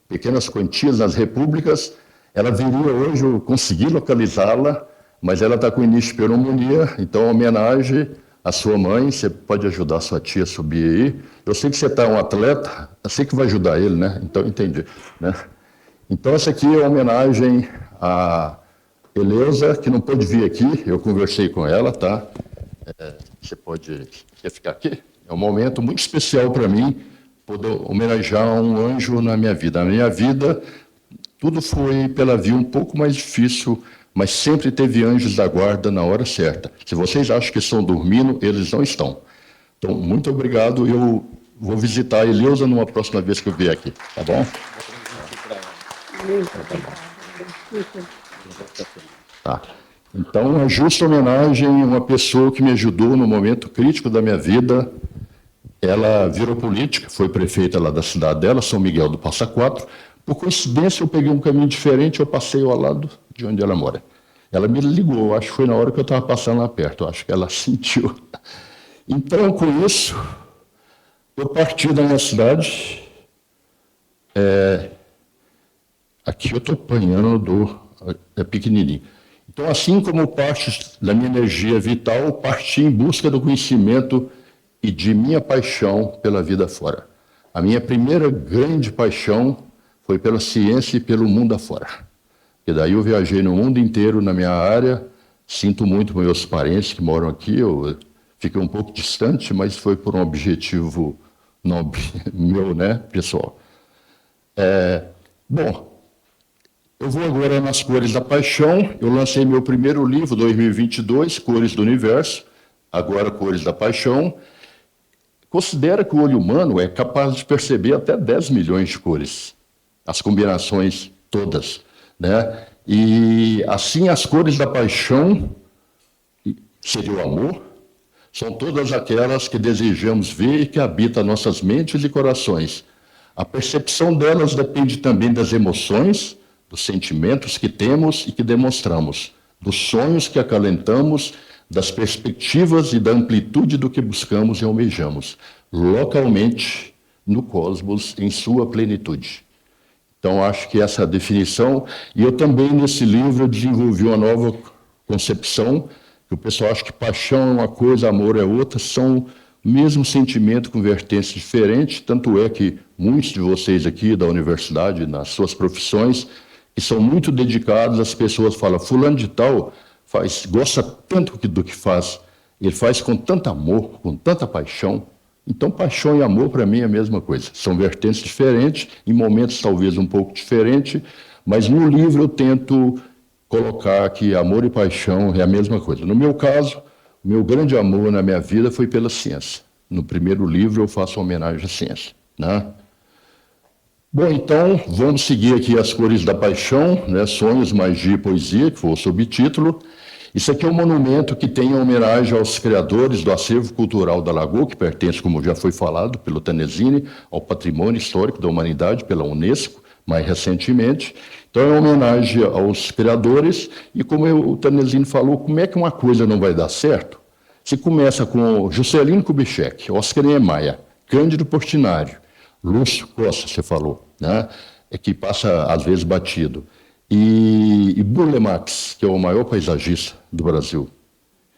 pequenas quantias nas repúblicas. Ela viria hoje, eu consegui localizá-la, mas ela está com início de pneumonia, então, homenagem à sua mãe, você pode ajudar a sua tia a subir aí. Eu sei que você está um atleta, eu sei que vai ajudar ele, né? Então, entendi, né? Então, essa aqui é uma homenagem à Eleusa, que não pôde vir aqui, eu conversei com ela, tá? Quer ficar aqui? É um momento muito especial para mim, poder homenagear um anjo na minha vida. Na minha vida, tudo foi pela via um pouco mais difícil, mas sempre teve anjos da guarda na hora certa. Se vocês acham que estão dormindo, eles não estão. Então, muito obrigado. Eu vou visitar a Eleusa numa próxima vez que eu vier aqui, tá bom? Tá. Então, uma justa homenagem a uma pessoa que me ajudou no momento crítico da minha vida. Ela virou política, foi prefeita lá da cidade dela, São Miguel do Passa Quatro. Por coincidência, eu peguei um caminho diferente, eu passei ao lado de onde ela mora. Ela me ligou, acho que foi na hora que eu estava passando lá perto, acho que ela sentiu. Então, com isso, eu parti da minha cidade. Aqui eu estou apanhando é pequenininho. Então, assim como parte da minha energia vital, parti em busca do conhecimento e de minha paixão pela vida fora. A minha primeira grande paixão foi pela ciência e pelo mundo afora. E daí eu viajei no mundo inteiro na minha área, sinto muito meus parentes que moram aqui, eu fiquei um pouco distante, mas foi por um objetivo nobre meu, né, pessoal. Bom, eu vou agora nas Cores da Paixão. Eu lancei meu primeiro livro, 2022, Cores do Universo, agora Cores da Paixão. Considera que o olho humano é capaz de perceber até 10 milhões de cores, as combinações todas, né? E assim as cores da paixão, seria o amor, são todas aquelas que desejamos ver e que habitam nossas mentes e corações. A percepção delas depende também das emoções, dos sentimentos que temos e que demonstramos, dos sonhos que acalentamos, das perspectivas e da amplitude do que buscamos e almejamos, localmente, no cosmos, em sua plenitude. Então, acho que essa é a definição. E eu também, nesse livro, desenvolvi uma nova concepção, que o pessoal acha que paixão é uma coisa, amor é outra, são o mesmo sentimento com vertentes diferentes, tanto é que muitos de vocês aqui da universidade, nas suas profissões, que são muito dedicados, as pessoas falam, fulano de tal gosta tanto do que faz, ele faz com tanto amor, com tanta paixão. Então, paixão e amor, para mim, é a mesma coisa. São vertentes diferentes, em momentos talvez um pouco diferentes, mas no livro eu tento colocar que amor e paixão é a mesma coisa. No meu caso, o meu grande amor na minha vida foi pela ciência. No primeiro livro eu faço homenagem à ciência, né? Bom, então, vamos seguir aqui as Cores da Paixão, né? Sonhos, Magia e Poesia, que foi o subtítulo. Isso aqui é um monumento que tem em homenagem aos criadores do acervo cultural da Lagoa, que pertence, como já foi falado, pelo Tanezini, ao Patrimônio Histórico da Humanidade, pela Unesco, mais recentemente. Então, é uma homenagem aos criadores, e como o Tanezini falou, como é que uma coisa não vai dar certo? Se começa com Juscelino Kubitschek, Oscar Niemeyer, Cândido Portinari, Lúcio Costa, você falou, né? É que passa, às vezes, batido. E Burle Marx, que é o maior paisagista do Brasil.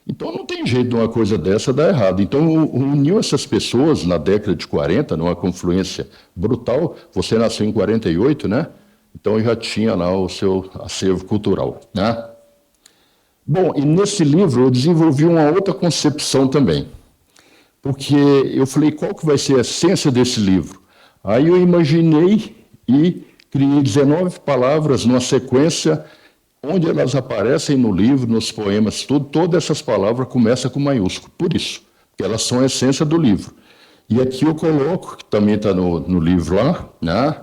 Então, não tem jeito de uma coisa dessa dar errado. Então, uniu essas pessoas na década de 40, numa confluência brutal. Você nasceu em 48, né? Então, já tinha lá o seu acervo cultural, né? Bom, e nesse livro eu desenvolvi uma outra concepção também. Porque eu falei, qual que vai ser a essência desse livro? Aí eu imaginei e criei 19 palavras numa sequência onde elas aparecem no livro, nos poemas, tudo. Todas essas palavras começam com maiúsculo, por isso, porque elas são a essência do livro. E aqui eu coloco, que também está no livro lá, né,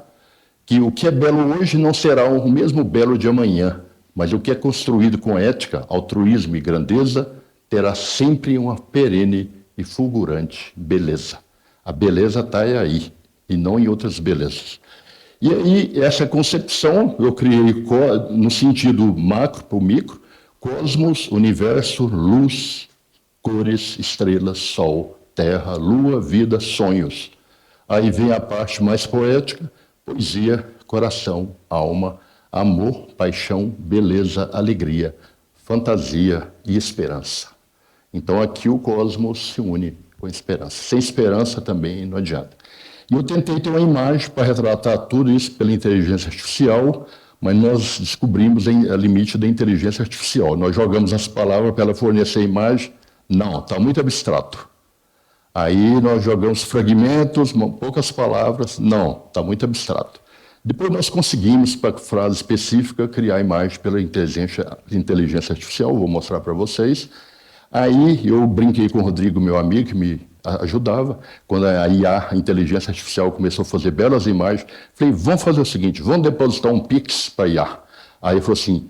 que o que é belo hoje não será o mesmo belo de amanhã, mas o que é construído com ética, altruísmo e grandeza terá sempre uma perene e fulgurante beleza. A beleza está aí, e não em outras belezas. E aí, essa concepção eu criei no sentido macro para o micro, cosmos, universo, luz, cores, estrelas, sol, terra, lua, vida, sonhos. Aí vem a parte mais poética, poesia, coração, alma, amor, paixão, beleza, alegria, fantasia e esperança. Então aqui o cosmos se une com esperança. Sem esperança também não adianta. E eu tentei ter uma imagem para retratar tudo isso pela inteligência artificial, mas nós descobrimos o limite da inteligência artificial. Nós jogamos as palavras para ela fornecer a imagem. Não, está muito abstrato. Aí nós jogamos fragmentos, poucas palavras. Não, está muito abstrato. Depois nós conseguimos, para frase específica, criar a imagem pela inteligência artificial. Vou mostrar para vocês. Aí eu brinquei com o Rodrigo, meu amigo, que me ajudava. Quando a IA, a inteligência artificial, começou a fazer belas imagens, falei, vamos fazer o seguinte, vamos depositar um Pix para a IA. Aí ele falou assim,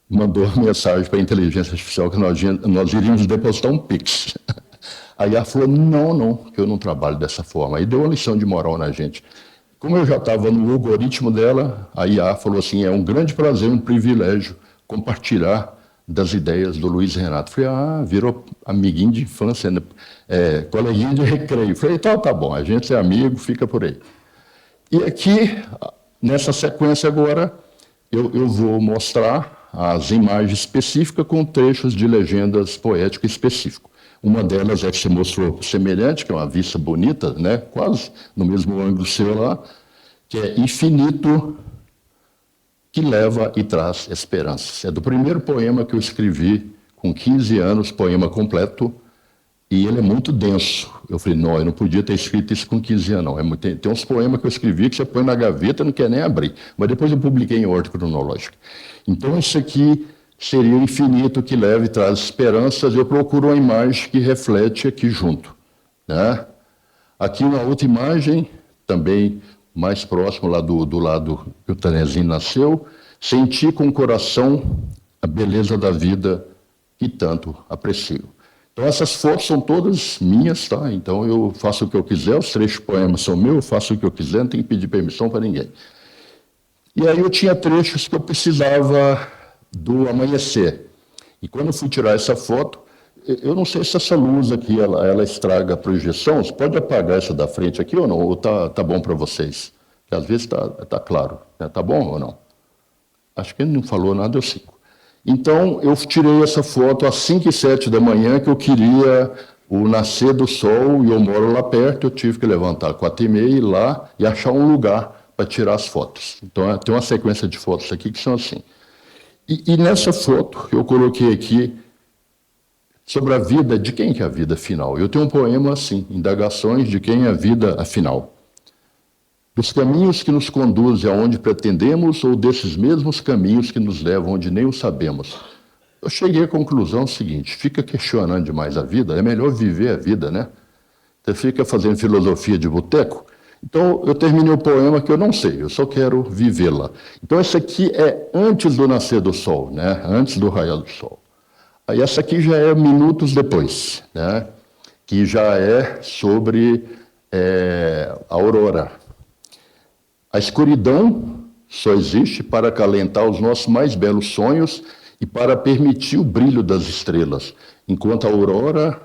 mandou a mensagem para a inteligência artificial que nós iríamos depositar um Pix. A IA falou, não, que eu não trabalho dessa forma. Aí deu uma lição de moral na gente. Como eu já estava no algoritmo dela, a IA falou assim, é um grande prazer, um privilégio compartilhar das ideias do Luiz Renato. Falei, virou amiguinho de infância, né? Coleguinha de recreio. Falei, então tá bom, a gente é amigo, fica por aí. E aqui, nessa sequência agora, eu vou mostrar as imagens específicas com trechos de legendas poéticas específicas. Uma delas é que você mostrou semelhante, que é uma vista bonita, né? Quase no mesmo ângulo seu lá, que é infinito que leva e traz esperanças. É do primeiro poema que eu escrevi com 15 anos, poema completo, e ele é muito denso. Eu falei, não, eu não podia ter escrito isso com 15 anos, não. Tem uns poemas que eu escrevi que você põe na gaveta e não quer nem abrir. Mas depois eu publiquei em ordem cronológica. Então, isso aqui seria o infinito que leva e traz esperanças. Eu procuro uma imagem que reflete aqui junto, né? Aqui uma outra imagem, também mais próximo lá do lado que o Tanezinho nasceu, senti com o coração a beleza da vida que tanto aprecio. Então essas fotos são todas minhas, tá? Então eu faço o que eu quiser, os trechos poemas são meus, eu faço o que eu quiser, não tenho que pedir permissão para ninguém. E aí eu tinha trechos que eu precisava do amanhecer. E quando eu fui tirar essa foto, eu não sei se essa luz aqui, ela estraga a projeção. Você pode apagar essa da frente aqui ou não? Ou tá bom para vocês? Porque às vezes tá claro. Né? Tá bom ou não? Acho que ele não falou nada, eu sigo. Então, eu tirei essa foto às 5h07 da manhã, que eu queria o nascer do sol, e eu moro lá perto, eu tive que levantar às 4h30 e ir lá e achar um lugar para tirar as fotos. Então, tem uma sequência de fotos aqui que são assim. E nessa foto, eu coloquei aqui sobre a vida, de quem que é a vida final. Eu tenho um poema assim, Indagações de quem é a vida afinal. Dos caminhos que nos conduzem aonde pretendemos ou desses mesmos caminhos que nos levam onde nem o sabemos. Eu cheguei à conclusão seguinte, fica questionando demais a vida, é melhor viver a vida, né? Você fica fazendo filosofia de boteco. Então, eu terminei o poema que eu não sei, eu só quero vivê-la. Então, esse aqui é antes do nascer do sol, né? Antes do raiar do sol. Aí essa aqui já é minutos depois, né? Que já é sobre a aurora. A escuridão só existe para acalentar os nossos mais belos sonhos e para permitir o brilho das estrelas, enquanto a aurora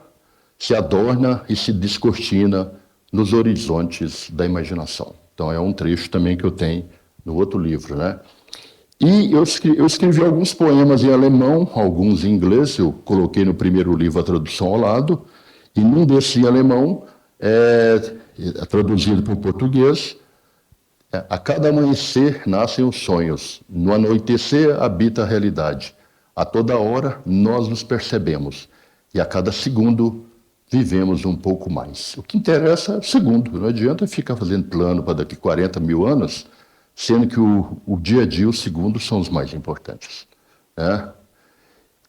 se adorna e se descortina nos horizontes da imaginação. Então é um trecho também que eu tenho no outro livro, né? E eu escrevi alguns poemas em alemão, alguns em inglês, eu coloquei no primeiro livro a tradução ao lado, e num desses em alemão, traduzido para o português, a cada amanhecer nascem os sonhos, no anoitecer habita a realidade, a toda hora nós nos percebemos, e a cada segundo vivemos um pouco mais. O que interessa é o segundo, não adianta ficar fazendo plano para daqui 40 mil anos, sendo que o dia a dia, os segundos, são os mais importantes, né?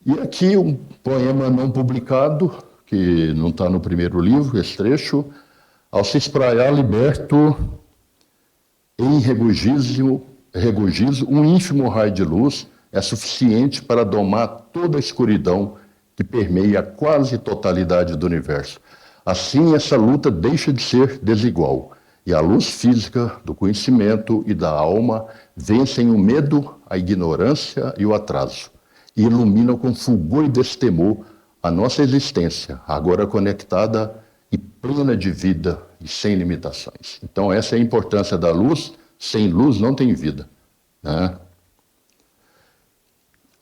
E aqui um poema não publicado, que não está no primeiro livro, esse trecho. Ao se espraiar liberto, em regozijo, um ínfimo raio de luz é suficiente para domar toda a escuridão que permeia a quase totalidade do universo. Assim, essa luta deixa de ser desigual. E a luz física do conhecimento e da alma vencem o medo, a ignorância e o atraso, e iluminam com fulgor e destemor a nossa existência, agora conectada e plena de vida e sem limitações. Então, essa é a importância da luz. Sem luz não tem vida, né?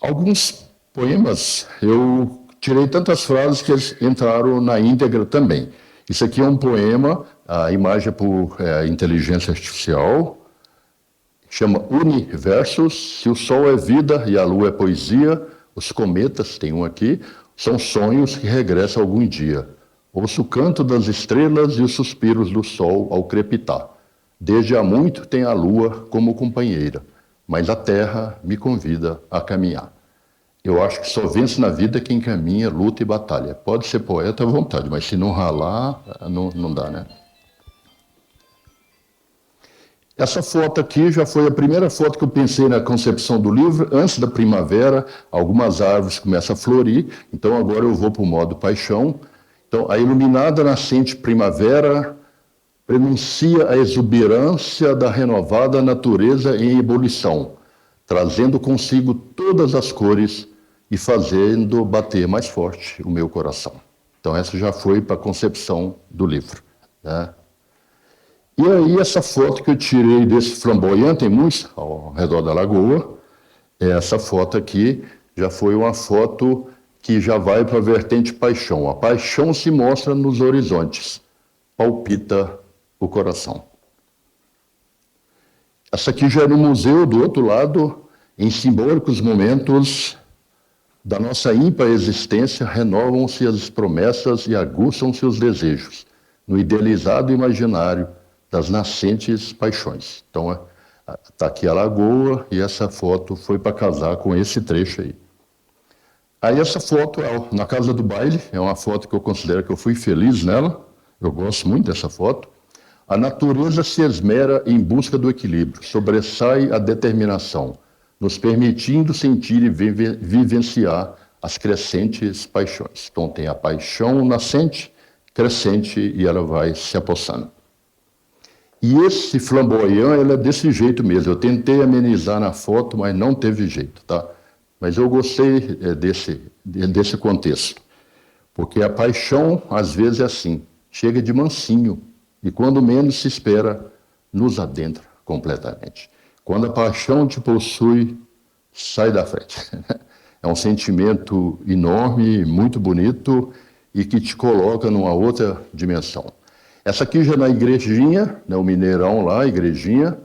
Alguns poemas, eu tirei tantas frases que eles entraram na íntegra também. Isso aqui é um poema, a imagem é por inteligência artificial, chama Universos. Se o Sol é vida e a Lua é poesia, os cometas, tem um aqui, são sonhos que regressam algum dia. Ouço o canto das estrelas e os suspiros do Sol ao crepitar. Desde há muito tem a Lua como companheira, mas a Terra me convida a caminhar. Eu acho que só vence na vida quem caminha, luta e batalha. Pode ser poeta à vontade, mas se não ralar, não dá, né? Essa foto aqui já foi a primeira foto que eu pensei na concepção do livro. Antes da primavera, algumas árvores começam a florir, então agora eu vou para o modo paixão. Então, a iluminada nascente primavera prenuncia a exuberância da renovada natureza em ebulição, trazendo consigo todas as cores e fazendo bater mais forte o meu coração. Então essa já foi para a concepção do livro, né? E aí essa foto que eu tirei desse flamboyante, tem muitos ao redor da lagoa, essa foto aqui já foi uma foto que já vai para a vertente paixão. A paixão se mostra nos horizontes, palpita o coração. Essa aqui já é no museu do outro lado, em simbólicos momentos da nossa ímpar existência, renovam-se as promessas e aguçam-se os desejos, no idealizado imaginário das nascentes paixões. Então, está aqui a lagoa e essa foto foi para casar com esse trecho aí. Aí essa foto é na casa do baile, é uma foto que eu considero que eu fui feliz nela, eu gosto muito dessa foto. A natureza se esmera em busca do equilíbrio, sobressai a determinação, nos permitindo sentir e vivenciar as crescentes paixões. Então tem a paixão nascente, crescente, e ela vai se apossando. E esse flamboyant, ele é desse jeito mesmo. Eu tentei amenizar na foto, mas não teve jeito, tá? Mas eu gostei desse contexto. Porque a paixão, às vezes, é assim, chega de mansinho, e quando menos se espera, nos adentra completamente. Quando a paixão te possui, sai da frente. É um sentimento enorme, muito bonito, e que te coloca numa outra dimensão. Essa aqui já na igrejinha, né, o Mineirão lá, a igrejinha,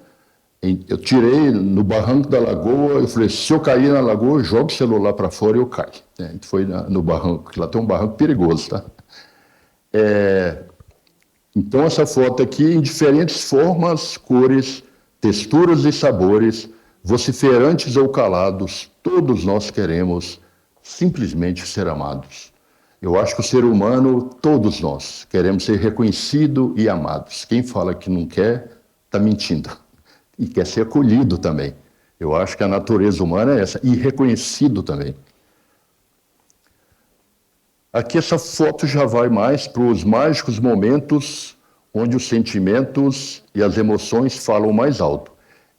eu tirei no barranco da lagoa, eu falei, se eu cair na lagoa, jogo o celular para fora e eu caio. A gente foi no barranco, que lá tem um barranco perigoso, tá? Então essa foto aqui, em diferentes formas, cores, texturas e sabores, vociferantes ou calados, todos nós queremos simplesmente ser amados. Eu acho que o ser humano, todos nós, queremos ser reconhecidos e amados. Quem fala que não quer, está mentindo. E quer ser acolhido também. Eu acho que a natureza humana é essa, e reconhecido também. Aqui essa foto já vai mais para os mágicos momentos onde os sentimentos e as emoções falam mais alto.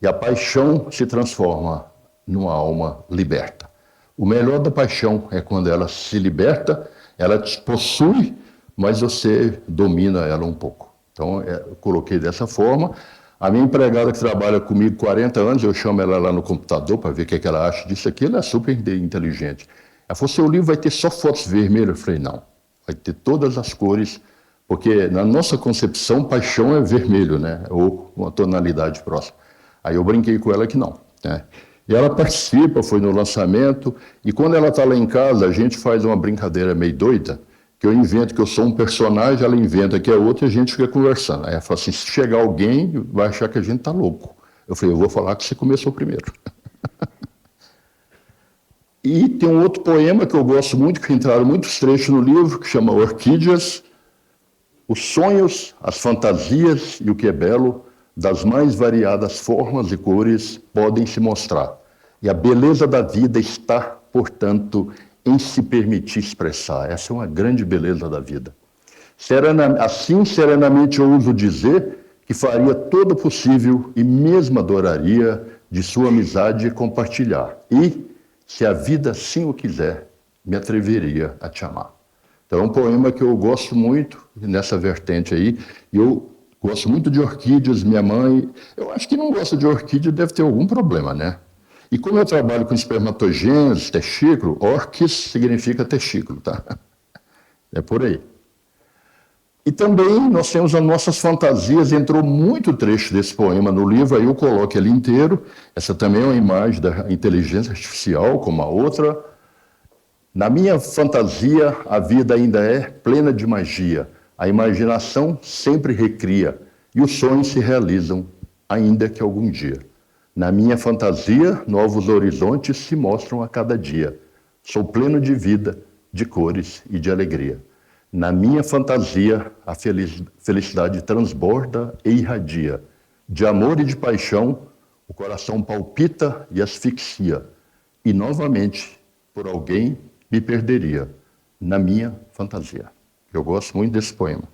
E a paixão se transforma numa alma liberta. O melhor da paixão é quando ela se liberta, ela te possui, mas você domina ela um pouco. Então, eu coloquei dessa forma. A minha empregada que trabalha comigo 40 anos, eu chamo ela lá no computador para ver o que ela acha disso aqui, ela é super inteligente. Ela falou, seu livro vai ter só fotos vermelhas? Eu falei, não, vai ter todas as cores, porque na nossa concepção, paixão é vermelho, né? Ou uma tonalidade próxima. Aí eu brinquei com ela que não, né? E ela participa, foi no lançamento, e quando ela está lá em casa, a gente faz uma brincadeira meio doida, que eu invento que eu sou um personagem, ela inventa que é outro, e a gente fica conversando. Aí ela fala assim, se chegar alguém, vai achar que a gente está louco. Eu falei, eu vou falar que você começou primeiro. E tem um outro poema que eu gosto muito, que entraram muitos trechos no livro, que chama Orquídeas. Os sonhos, as fantasias e o que é belo, das mais variadas formas e cores, podem se mostrar. E a beleza da vida está, portanto, em se permitir expressar. Essa é uma grande beleza da vida. Assim, serenamente ouso dizer que faria todo o possível e mesmo adoraria de sua amizade compartilhar. E, se a vida assim o quiser, me atreveria a te amar. Então é um poema que eu gosto muito nessa vertente aí. E eu gosto muito de orquídeas, minha mãe... Eu acho que não gosta de orquídea, deve ter algum problema, né? E como eu trabalho com espermatogênese, testículo, orquis significa testículo, tá? É por aí. E também nós temos as nossas fantasias, entrou muito trecho desse poema no livro, aí eu coloco ele inteiro. Essa também é uma imagem da inteligência artificial, como a outra. Na minha fantasia, a vida ainda é plena de magia. A imaginação sempre recria e os sonhos se realizam, ainda que algum dia. Na minha fantasia, novos horizontes se mostram a cada dia. Sou pleno de vida, de cores e de alegria. Na minha fantasia, a felicidade transborda e irradia. De amor e de paixão, o coração palpita e asfixia. E novamente, por alguém, me perderia. Na minha fantasia. Eu gosto muito desse poema.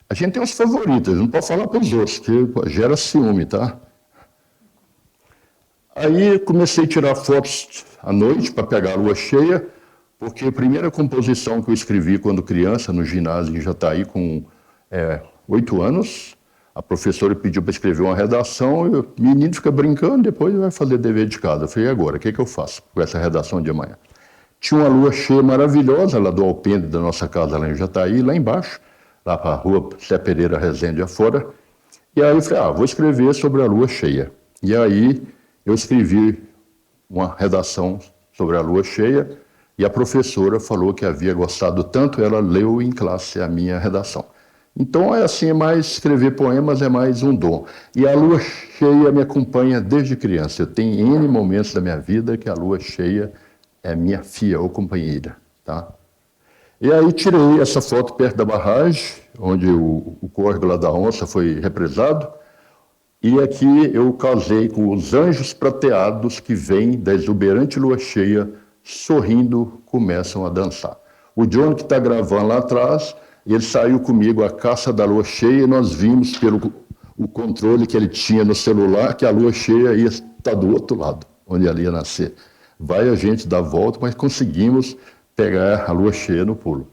A gente tem os favoritos, não pode falar para os outros, que gera ciúme, tá? Aí comecei a tirar fotos à noite para pegar a lua cheia, porque a primeira composição que eu escrevi quando criança, no ginásio em Jataí, com 8 anos, a professora pediu para escrever uma redação, e o menino fica brincando, depois vai fazer dever de casa. Eu falei, e agora, o que eu faço com essa redação de amanhã? Tinha uma lua cheia maravilhosa lá do alpendre da nossa casa lá em Jataí, lá embaixo, lá para a rua Zé Pereira Rezende afora. E aí eu falei, vou escrever sobre a lua cheia. E aí eu escrevi uma redação sobre a lua cheia e a professora falou que havia gostado tanto, ela leu em classe a minha redação. Então, é mais escrever poemas é mais um dom. E a lua cheia me acompanha desde criança. Eu tenho N momentos da minha vida que a lua cheia é minha filha ou companheira, tá? E aí tirei essa foto perto da barragem, onde o córrego lá da Onça foi represado, e aqui eu casei com os anjos prateados que vêm da exuberante lua cheia, sorrindo, começam a dançar. O John, que está gravando lá atrás, ele saiu comigo à caça da lua cheia e nós vimos pelo o controle que ele tinha no celular que a lua cheia ia estar do outro lado, onde ela ia nascer. Vai a gente dar a volta, mas conseguimos pegar a lua cheia no pulo.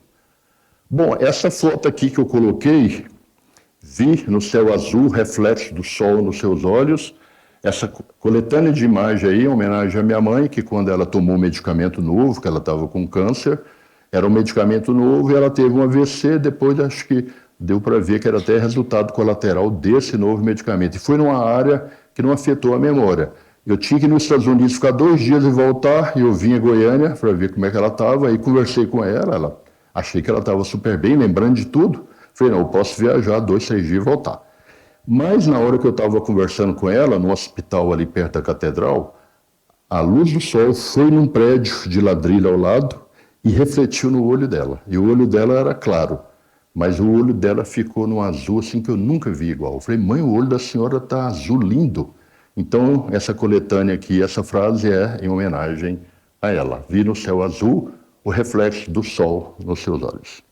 Bom, essa foto aqui que eu coloquei, vi no céu azul, reflexo do sol nos seus olhos. Essa coletânea de imagem aí, em homenagem à minha mãe, que quando ela tomou um medicamento novo, que ela estava com câncer, era um medicamento novo e ela teve um AVC, depois acho que deu para ver que era até resultado colateral desse novo medicamento. E foi numa área que não afetou a memória. Eu tinha que ir nos Estados Unidos ficar 2 dias e voltar, e eu vim a Goiânia para ver como é que ela estava, aí conversei com ela, achei que ela estava super bem, lembrando de tudo. Falei, não, eu posso viajar 2, 3 dias e voltar. Mas na hora que eu estava conversando com ela, no hospital ali perto da catedral, a luz do sol foi num prédio de ladrilho ao lado e refletiu no olho dela. E o olho dela era claro, mas o olho dela ficou num azul assim que eu nunca vi igual. Eu falei, mãe, o olho da senhora está azul lindo. Então, essa coletânea aqui, essa frase é em homenagem a ela. Vi no céu azul o reflexo do sol nos seus olhos.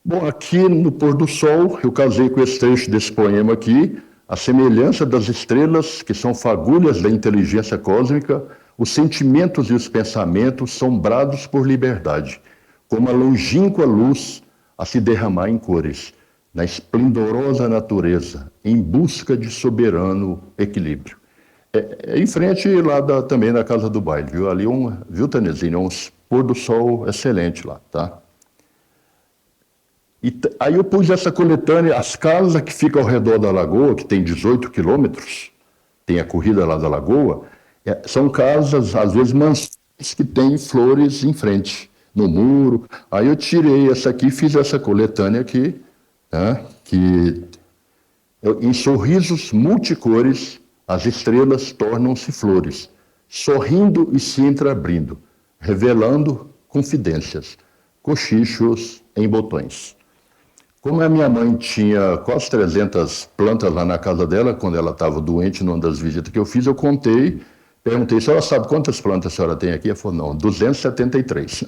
Bom, aqui no pôr do sol, eu casei com esse trecho desse poema aqui, a semelhança das estrelas, que são fagulhas da inteligência cósmica, os sentimentos e os pensamentos sombrados por liberdade, como a longínqua luz a se derramar em cores, na esplendorosa natureza, em busca de soberano equilíbrio. Em frente lá também na Casa do Baile, viu? Ali viu, Tanezinho? Um pôr do sol excelente lá, tá? E aí eu pus essa coletânea, as casas que ficam ao redor da lagoa, que tem 18 quilômetros, tem a corrida lá da lagoa, são casas, às vezes, mansões que têm flores em frente, no muro. Aí eu tirei essa aqui e fiz essa coletânea aqui, né, que em sorrisos multicores, as estrelas tornam-se flores, sorrindo e se entreabrindo, revelando confidências, cochichos em botões. Como a minha mãe tinha quase 300 plantas lá na casa dela, quando ela estava doente numa das visitas que eu fiz, eu contei, perguntei, a senhora sabe quantas plantas a senhora tem aqui? Ela falou, não, 273.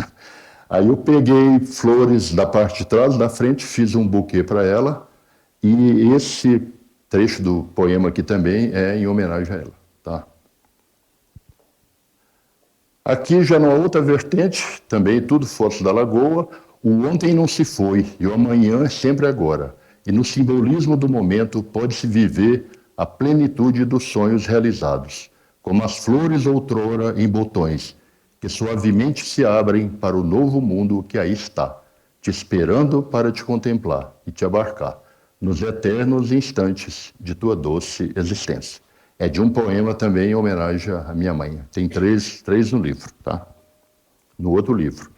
Aí eu peguei flores da parte de trás, da frente, fiz um buquê para ela, e esse trecho do poema aqui também é em homenagem a ela, tá? Aqui já numa outra vertente, também tudo fotos da lagoa, o ontem não se foi e o amanhã é sempre agora. E no simbolismo do momento pode-se viver a plenitude dos sonhos realizados, como as flores outrora em botões, que suavemente se abrem para o novo mundo que aí está, te esperando para te contemplar e te abarcar nos eternos instantes de tua doce existência. É de um poema também em homenagem à minha mãe. Tem três no livro, tá? No outro livro.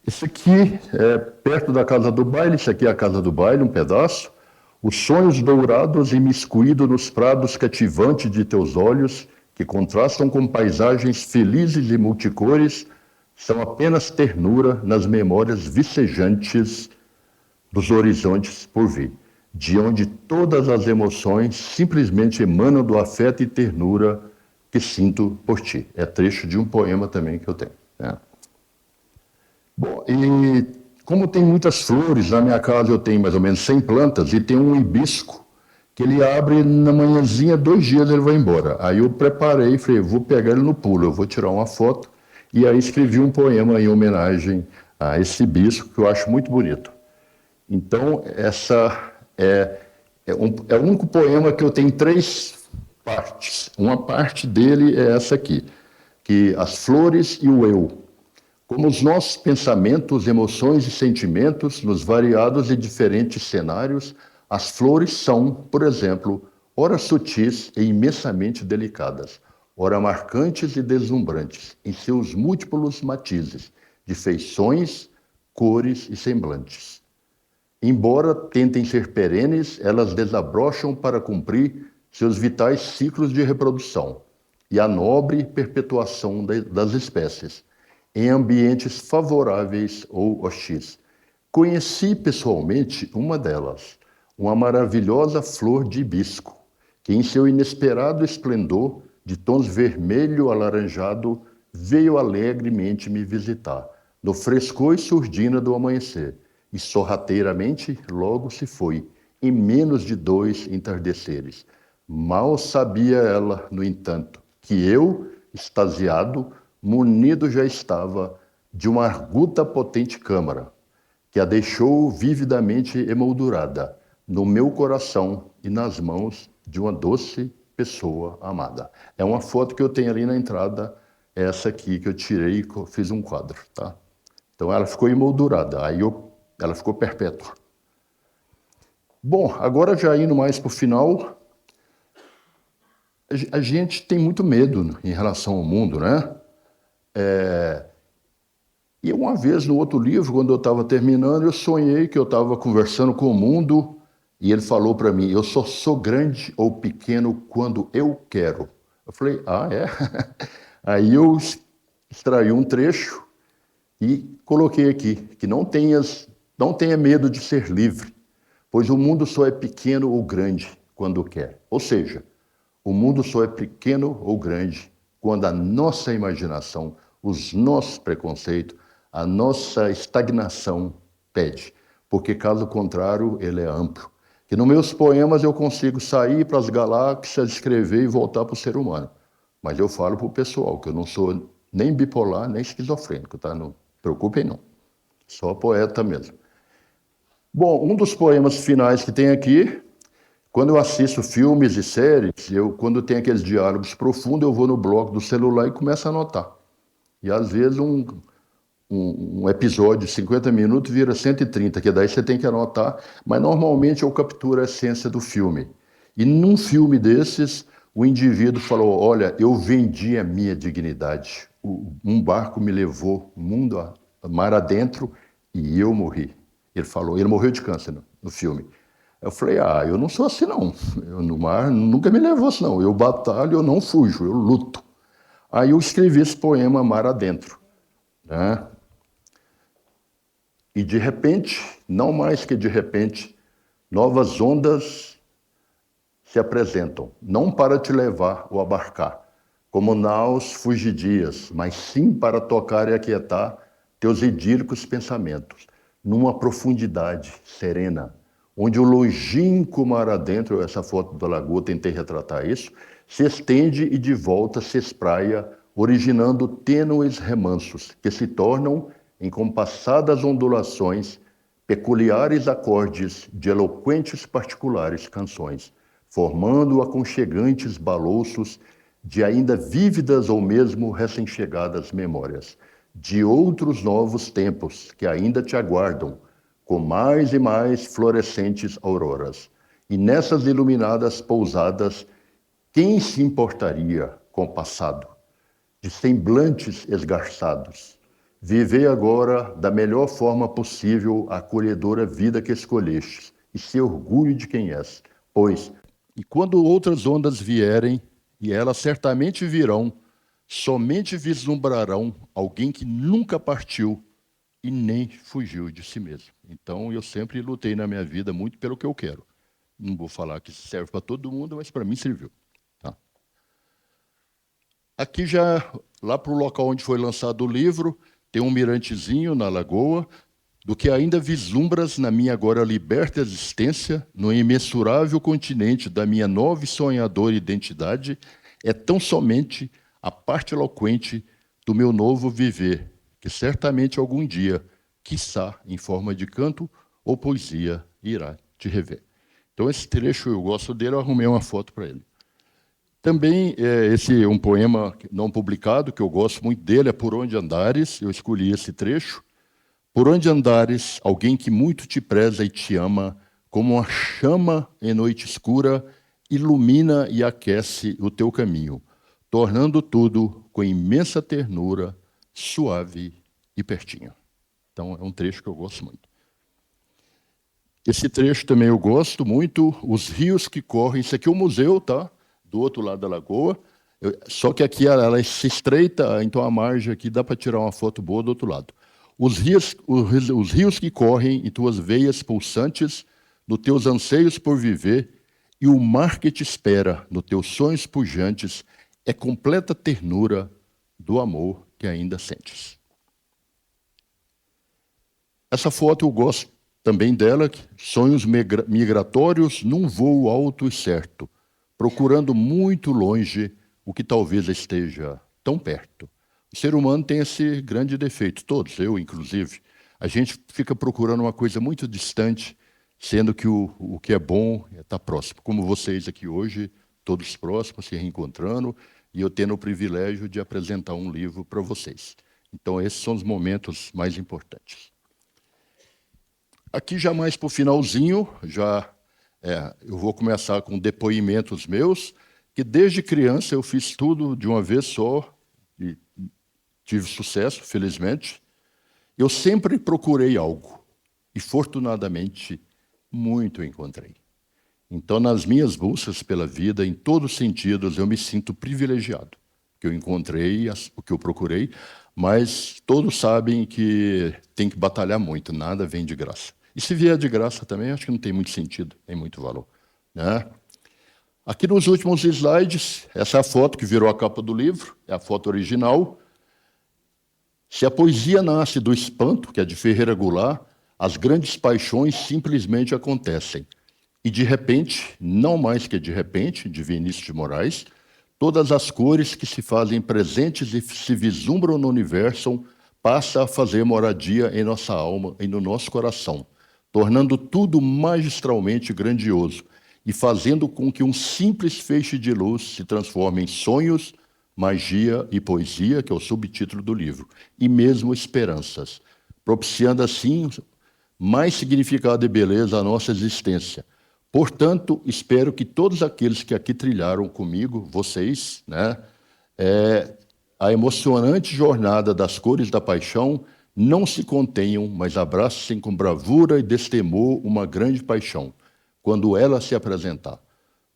Isso aqui é perto da Casa do Baile, isso aqui é a Casa do Baile, um pedaço. Os sonhos dourados imiscuídos nos prados cativantes de teus olhos, que contrastam com paisagens felizes e multicores, são apenas ternura nas memórias vicejantes dos horizontes por vir, de onde todas as emoções simplesmente emanam do afeto e ternura que sinto por ti. É trecho de um poema também que eu tenho, né? Bom, e como tem muitas flores, na minha casa eu tenho mais ou menos 100 plantas e tem um hibisco que ele abre na manhãzinha, 2 dias ele vai embora. Aí eu preparei, falei, vou pegar ele no pulo, eu vou tirar uma foto, e aí escrevi um poema em homenagem a esse bispo, que eu acho muito bonito. Então, essa é o único poema que eu tenho 3 partes. Uma parte dele é essa aqui, que as flores e o eu. Como os nossos pensamentos, emoções e sentimentos, nos variados e diferentes cenários, as flores são, por exemplo, ora sutis e imensamente delicadas, ora marcantes e deslumbrantes, em seus múltiplos matizes, de feições, cores e semblantes. Embora tentem ser perenes, elas desabrocham para cumprir seus vitais ciclos de reprodução e a nobre perpetuação das espécies, em ambientes favoráveis ou hostis. Conheci pessoalmente uma delas, uma maravilhosa flor de hibisco, que em seu inesperado esplendor, de tons vermelho alaranjado, veio alegremente me visitar, no frescor e surdina do amanhecer, e sorrateiramente logo se foi, em menos de 2 entardeceres. Mal sabia ela, no entanto, que eu, extasiado, munido já estava de uma arguta potente câmara, que a deixou vividamente emoldurada no meu coração e nas mãos de uma doce pessoa amada. É uma foto que eu tenho ali na entrada, essa aqui que eu tirei e fiz um quadro, tá? Então ela ficou emoldurada, ela ficou perpétua. Bom, agora já indo mais para o final, a gente tem muito medo em relação ao mundo, né? E uma vez, no outro livro, quando eu estava terminando, eu sonhei que eu estava conversando com o mundo e ele falou para mim, eu só sou grande ou pequeno quando eu quero. Eu falei, ah, é? Aí eu extraí um trecho e coloquei aqui, que não tenha medo de ser livre, pois o mundo só é pequeno ou grande quando quer. Ou seja, o mundo só é pequeno ou grande quando a nossa imaginação, os nossos preconceitos, a nossa estagnação pede, porque caso contrário ele é amplo. Que nos meus poemas eu consigo sair para as galáxias, escrever e voltar para o ser humano. Mas eu falo para o pessoal que eu não sou nem bipolar, nem esquizofrênico, tá? Não preocupem não, só poeta mesmo. Bom, um dos poemas finais que tem aqui, quando eu assisto filmes e séries, quando tem aqueles diálogos profundos, eu vou no bloco do celular e começo a anotar. E às vezes um episódio de 50 minutos vira 130, que daí você tem que anotar, mas normalmente eu capturo a essência do filme. E num filme desses, o indivíduo falou, olha, eu vendi a minha dignidade, um barco me levou mundo mar adentro e eu morri. Ele falou, ele morreu de câncer no filme. Eu falei, eu não sou assim não, no mar nunca me levou assim não, eu batalho, eu não fujo, eu luto. Aí eu escrevi esse poema Mar Adentro, né? E de repente, não mais que de repente, novas ondas se apresentam, não para te levar ou abarcar, como naus fugidias, mas sim para tocar e aquietar teus idílicos pensamentos, numa profundidade serena, onde o longínquo mar adentro, essa foto da lagoa, tentei retratar isso, se estende e de volta se espraia, originando tênues remansos, que se tornam em compassadas ondulações, peculiares acordes de eloquentes particulares canções, formando aconchegantes balouços de ainda vívidas ou mesmo recém-chegadas memórias, de outros novos tempos que ainda te aguardam, com mais e mais florescentes auroras. E nessas iluminadas pousadas, quem se importaria com o passado, de semblantes esgarçados? Vivei agora da melhor forma possível a acolhedora vida que escolhestes, e se orgulho de quem és, pois, e quando outras ondas vierem, e elas certamente virão, somente vislumbrarão alguém que nunca partiu e nem fugiu de si mesmo. Então, eu sempre lutei na minha vida muito pelo que eu quero. Não vou falar que serve para todo mundo, mas para mim serviu. Tá? Aqui já, lá para o local onde foi lançado o livro, tem um mirantezinho na lagoa, do que ainda vislumbras na minha agora liberta existência, no imensurável continente da minha nova e sonhadora identidade, é tão somente a parte eloquente do meu novo viver, que certamente algum dia, quiçá em forma de canto ou poesia, irá te rever. Então, esse trecho eu gosto dele, eu arrumei uma foto para ele. Também, esse é um poema não publicado, que eu gosto muito dele, é Por Onde Andares, eu escolhi esse trecho. Por onde andares, alguém que muito te preza e te ama, como uma chama em noite escura, ilumina e aquece o teu caminho, tornando tudo com imensa ternura, suave e pertinho. Então, é um trecho que eu gosto muito. Esse trecho também eu gosto muito, os rios que correm, isso aqui é o museu, tá? Do outro lado da lagoa, só que aqui ela se estreita, então a margem aqui dá para tirar uma foto boa do outro lado. Os rios que correm em tuas veias pulsantes, nos teus anseios por viver, e o mar que te espera nos teus sonhos pujantes, é completa ternura do amor que ainda sentes. Essa foto eu gosto também dela, sonhos migratórios num voo alto e certo, procurando muito longe o que talvez esteja tão perto. O ser humano tem esse grande defeito, todos, eu inclusive. A gente fica procurando uma coisa muito distante, sendo que o que é bom está próximo. Como vocês aqui hoje, todos próximos, se reencontrando, e eu tendo o privilégio de apresentar um livro para vocês. Então, esses são os momentos mais importantes. Aqui, já mais para o finalzinho, eu vou começar com depoimentos meus, que desde criança eu fiz tudo de uma vez só, e tive sucesso, felizmente. Eu sempre procurei algo, e fortunadamente, muito encontrei. Então, nas minhas buscas pela vida, em todos os sentidos, eu me sinto privilegiado, que eu encontrei o que eu procurei, mas todos sabem que tem que batalhar muito, nada vem de graça. E se vier de graça também, acho que não tem muito sentido, nem muito valor, né? Aqui nos últimos slides, essa é a foto que virou a capa do livro, é a foto original. Se a poesia nasce do espanto, que é de Ferreira Goulart, as grandes paixões simplesmente acontecem. E de repente, não mais que de repente, de Vinícius de Moraes, todas as cores que se fazem presentes e se vislumbram no universo passam a fazer moradia em nossa alma e no nosso coração, tornando tudo magistralmente grandioso e fazendo com que um simples feixe de luz se transforme em sonhos, magia e poesia, que é o subtítulo do livro, e mesmo esperanças, propiciando assim mais significado e beleza à nossa existência. Portanto, espero que todos aqueles que aqui trilharam comigo, vocês, né, a emocionante jornada das cores da paixão, não se contenham, mas abracem com bravura e destemor uma grande paixão, quando ela se apresentar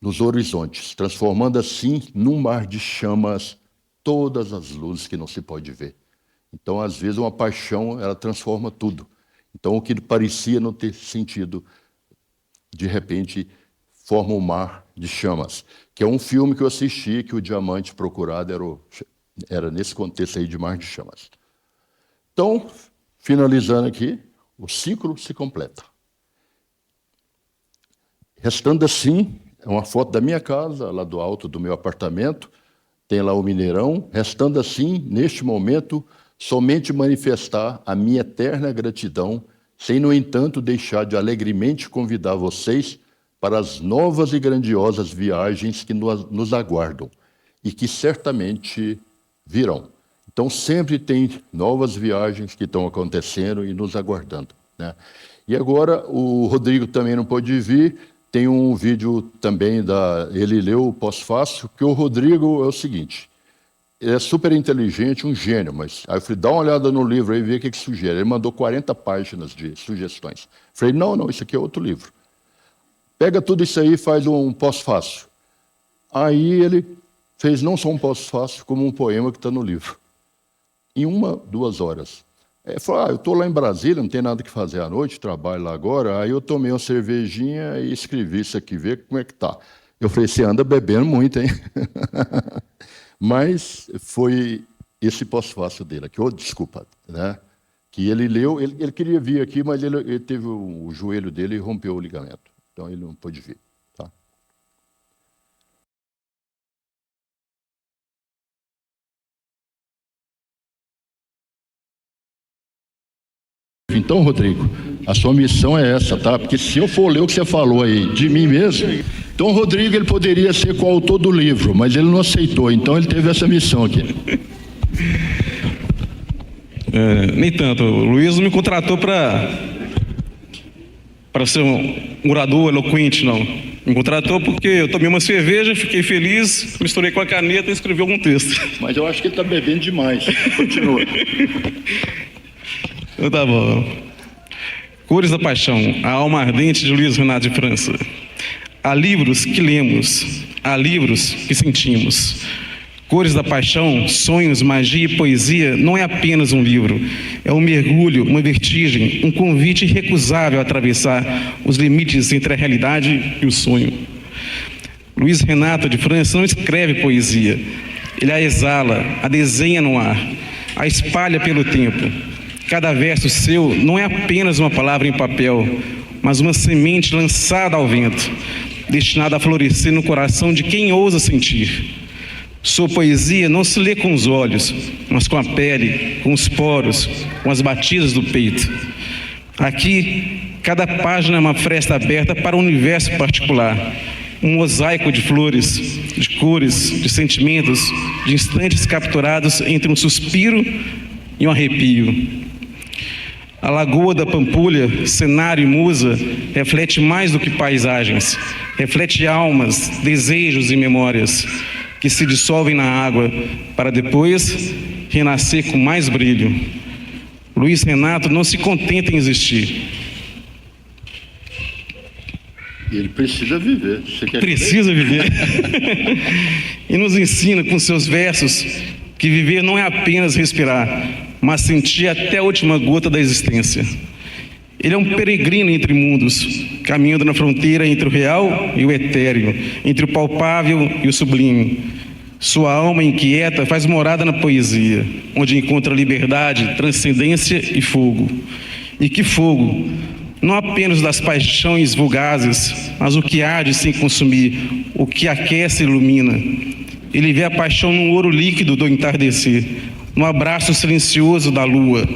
nos horizontes, transformando assim num mar de chamas todas as luzes que não se pode ver. Então, às vezes, uma paixão, ela transforma tudo. Então, o que parecia não ter sentido, de repente, forma um mar de chamas, que é um filme que eu assisti, que o Diamante Procurado era nesse contexto aí de mar de chamas. Então, finalizando aqui, o ciclo se completa. Restando assim, é uma foto da minha casa, lá do alto do meu apartamento, tem lá o Mineirão. Restando assim, neste momento, somente manifestar a minha eterna gratidão, sem, no entanto, deixar de alegremente convidar vocês para as novas e grandiosas viagens que nos aguardam e que certamente virão. Então, sempre tem novas viagens que estão acontecendo e nos aguardando, né? E agora, o Rodrigo também não pôde vir, tem um vídeo também ele leu o pós-fácil, que o Rodrigo é o seguinte, ele é super inteligente, um gênio, mas aí eu falei, dá uma olhada no livro aí e vê o que sugere. Ele mandou 40 páginas de sugestões. Falei, não, isso aqui é outro livro. Pega tudo isso aí e faz um pós-fácil. Aí ele fez não só um pós-fácil, como um poema que está no livro. Em 2 horas. Ele falou, eu estou lá em Brasília, não tem nada que fazer à noite, trabalho lá agora, aí eu tomei uma cervejinha e escrevi isso aqui, vê como é que tá. Eu falei, você anda bebendo muito, hein? Mas foi esse pós-fácil dele aqui, desculpa, né? que ele leu, ele queria vir aqui, mas ele teve o joelho dele e rompeu o ligamento. Então ele não pôde vir. Tá? Então, Rodrigo, a sua missão é essa, tá? Porque se eu for ler o que você falou aí de mim mesmo, então o Rodrigo ele poderia ser coautor do livro, mas ele não aceitou, então ele teve essa missão aqui. Nem tanto. O Luiz não me contratou para ser um orador eloquente, não. Me contratou porque eu tomei uma cerveja, fiquei feliz, misturei com a caneta e escrevi algum texto. Mas eu acho que ele está bebendo demais. Continua. Então tá bom. Cores da Paixão, a alma ardente de Luiz Renato de França. Há livros que lemos, há livros que sentimos. Cores da Paixão, sonhos, magia e poesia não é apenas um livro. É um mergulho, uma vertigem, um convite irrecusável a atravessar os limites entre a realidade e o sonho. Luiz Renato de França não escreve poesia. Ele a exala, a desenha no ar, a espalha pelo tempo. Cada verso seu não é apenas uma palavra em papel, mas uma semente lançada ao vento, destinada a florescer no coração de quem ousa sentir. Sua poesia não se lê com os olhos, mas com a pele, com os poros, com as batidas do peito. Aqui, cada página é uma fresta aberta para um universo particular, um mosaico de flores, de cores, de sentimentos, de instantes capturados entre um suspiro e um arrepio. A Lagoa da Pampulha, cenário e musa, reflete mais do que paisagens, reflete almas, desejos e memórias que se dissolvem na água para depois renascer com mais brilho. Luiz Renato não se contenta em existir. Ele precisa viver. Você quer Precisa viver. E nos ensina com seus versos que viver não é apenas respirar, mas sentir até a última gota da existência. Ele é um peregrino entre mundos, caminhando na fronteira entre o real e o etéreo, entre o palpável e o sublime. Sua alma inquieta faz morada na poesia, onde encontra liberdade, transcendência e fogo. E que fogo! Não apenas das paixões vulgazes, mas o que arde sem consumir, o que aquece e ilumina. Ele vê a paixão no ouro líquido do entardecer, no abraço silencioso da lua,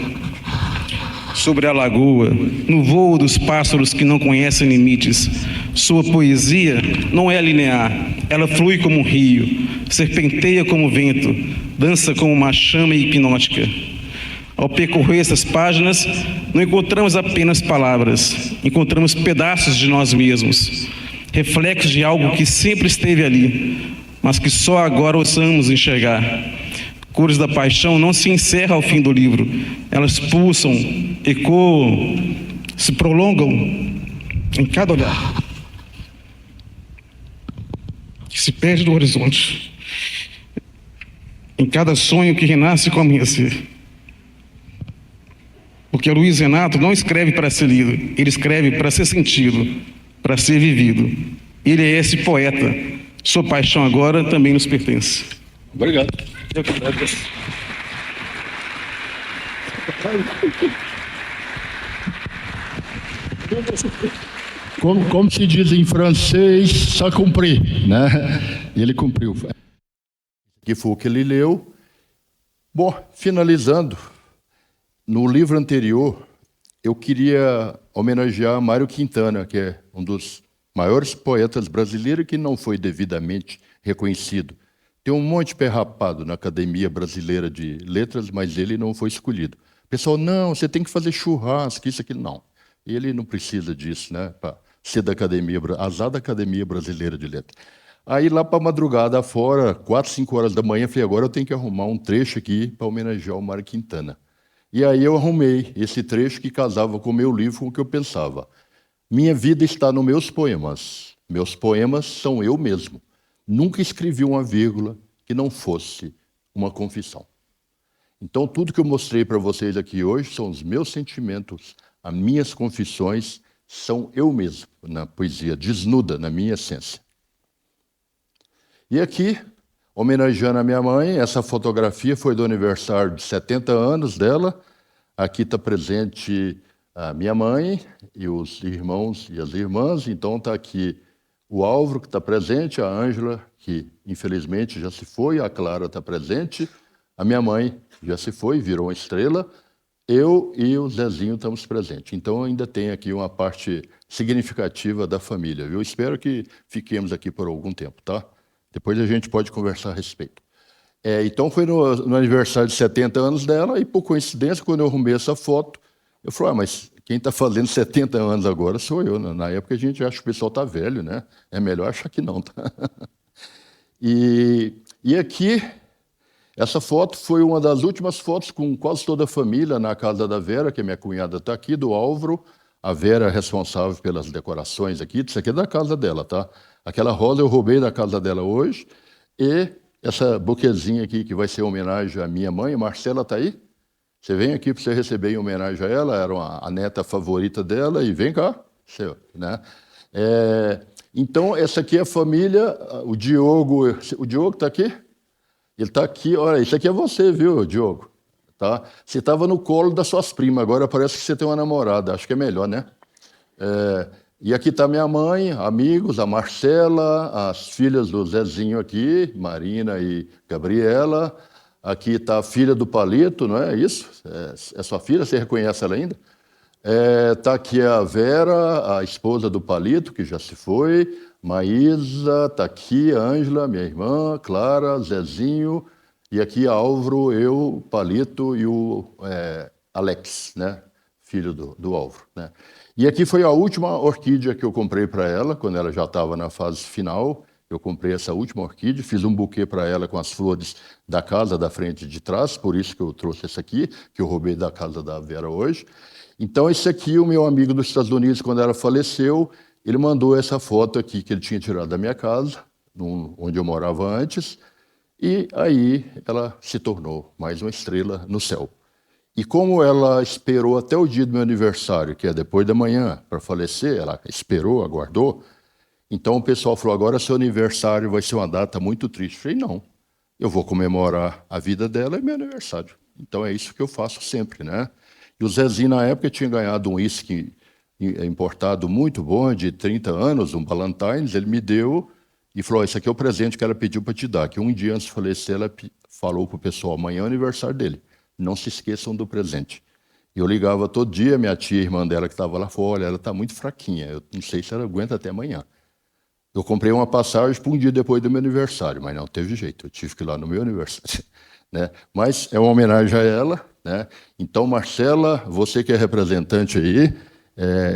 sobre a lagoa, no voo dos pássaros que não conhecem limites. Sua poesia não é linear, ela flui como um rio, serpenteia como vento, dança como uma chama hipnótica. Ao percorrer essas páginas, não encontramos apenas palavras, encontramos pedaços de nós mesmos, reflexos de algo que sempre esteve ali, mas que só agora ousamos enxergar. Cores da Paixão não se encerra ao fim do livro. Elas pulsam, ecoam, se prolongam em cada olhar que se perde do horizonte, em cada sonho que renasce com o amanhecer. Porque Luiz Renato não escreve para ser lido, ele escreve para ser sentido, para ser vivido. Ele é esse poeta. Sua paixão agora também nos pertence. Obrigado. Eu que agradeço. Como se diz em francês, ça cumprir, né? E ele cumpriu. Que foi o que ele leu. Bom, finalizando, no livro anterior, eu queria homenagear Mário Quintana, que é um dos maiores poetas brasileiros que não foi devidamente reconhecido. Tem um monte de pé rapado na Academia Brasileira de Letras, mas ele não foi escolhido. O pessoal, não, você tem que fazer churrasco, isso, aquilo. Não. Ele não precisa disso, né? Para ser da Academia, azar da Academia Brasileira de Letras. Aí lá para madrugada afora, 4, 5 horas da manhã, falei, agora eu tenho que arrumar um trecho aqui para homenagear o Mário Quintana. E aí eu arrumei esse trecho que casava com o meu livro, com o que eu pensava. Minha vida está nos meus poemas. Meus poemas são eu mesmo. Nunca escrevi uma vírgula que não fosse uma confissão. Então, tudo que eu mostrei para vocês aqui hoje são os meus sentimentos, as minhas confissões, são eu mesmo, na poesia, desnuda na minha essência. E aqui, homenageando a minha mãe, essa fotografia foi do aniversário de 70 anos dela. Aqui está presente a minha mãe e os irmãos e as irmãs. Então está aqui o Álvaro, que está presente, a Ângela, que infelizmente já se foi, a Clara está presente, a minha mãe já se foi, virou uma estrela, eu e o Zezinho estamos presentes. Então ainda tem aqui uma parte significativa da família. Eu espero que fiquemos aqui por algum tempo, tá? Depois a gente pode conversar a respeito. Então foi no aniversário de 70 anos dela, e por coincidência, quando eu arrumei essa foto, eu falei, mas quem está fazendo 70 anos agora sou eu. Na época a gente acha que o pessoal está velho, né? É melhor achar que não, tá? E aqui, essa foto foi uma das últimas fotos com quase toda a família na casa da Vera, que a minha cunhada está aqui, do Álvaro. A Vera é responsável pelas decorações aqui. Isso aqui é da casa dela, tá? Aquela rosa eu roubei da casa dela hoje. E essa buquezinha aqui, que vai ser homenagem à minha mãe, Marcela, está aí? Você vem aqui para você receber em homenagem a ela, era a neta favorita dela, e vem cá, seu, né? Então, essa aqui é a família, o Diogo está aqui? Ele está aqui, olha, isso aqui é você, viu, Diogo? Tá? Você estava no colo das suas primas, agora parece que você tem uma namorada, acho que é melhor, né? E aqui está minha mãe, amigos, a Marcela, as filhas do Zezinho aqui, Marina e Gabriela. Aqui está a filha do Palito, não é isso? É sua filha, você reconhece ela ainda? Está aqui a Vera, a esposa do Palito, que já se foi. Maísa, está aqui a Ângela, minha irmã, Clara, Zezinho. E aqui Álvaro, eu, Palito e o Alex, né? Filho do Álvaro, né? E aqui foi a última orquídea que eu comprei para ela, quando ela já estava na fase final. Eu comprei essa última orquídea, fiz um buquê para ela com as flores da casa da frente e de trás, por isso que eu trouxe essa aqui, que eu roubei da casa da Vera hoje. Então, esse aqui, o meu amigo dos Estados Unidos, quando ela faleceu, ele mandou essa foto aqui que ele tinha tirado da minha casa, onde eu morava antes, e aí ela se tornou mais uma estrela no céu. E como ela esperou até o dia do meu aniversário, que é depois da manhã, para falecer, ela esperou, aguardou. Então o pessoal falou, agora seu aniversário vai ser uma data muito triste. Eu falei, não, eu vou comemorar a vida dela e meu aniversário. Então é isso que eu faço sempre, né? E o Zezinho, na época, tinha ganhado um uísque importado muito bom, de 30 anos, um Ballantines, ele me deu e falou, esse aqui é o presente que ela pediu para te dar, que um dia antes de falecer, ela falou para o pessoal, amanhã é o aniversário dele, não se esqueçam do presente. E eu ligava todo dia, minha tia, irmã dela, que estava lá, falou, olha, ela está muito fraquinha, eu não sei se ela aguenta até amanhã. Eu comprei uma passagem para um dia depois do meu aniversário, mas não teve jeito, eu tive que ir lá no meu aniversário. Né? Mas é uma homenagem a ela, né? Então, Marcela, você que é representante aí,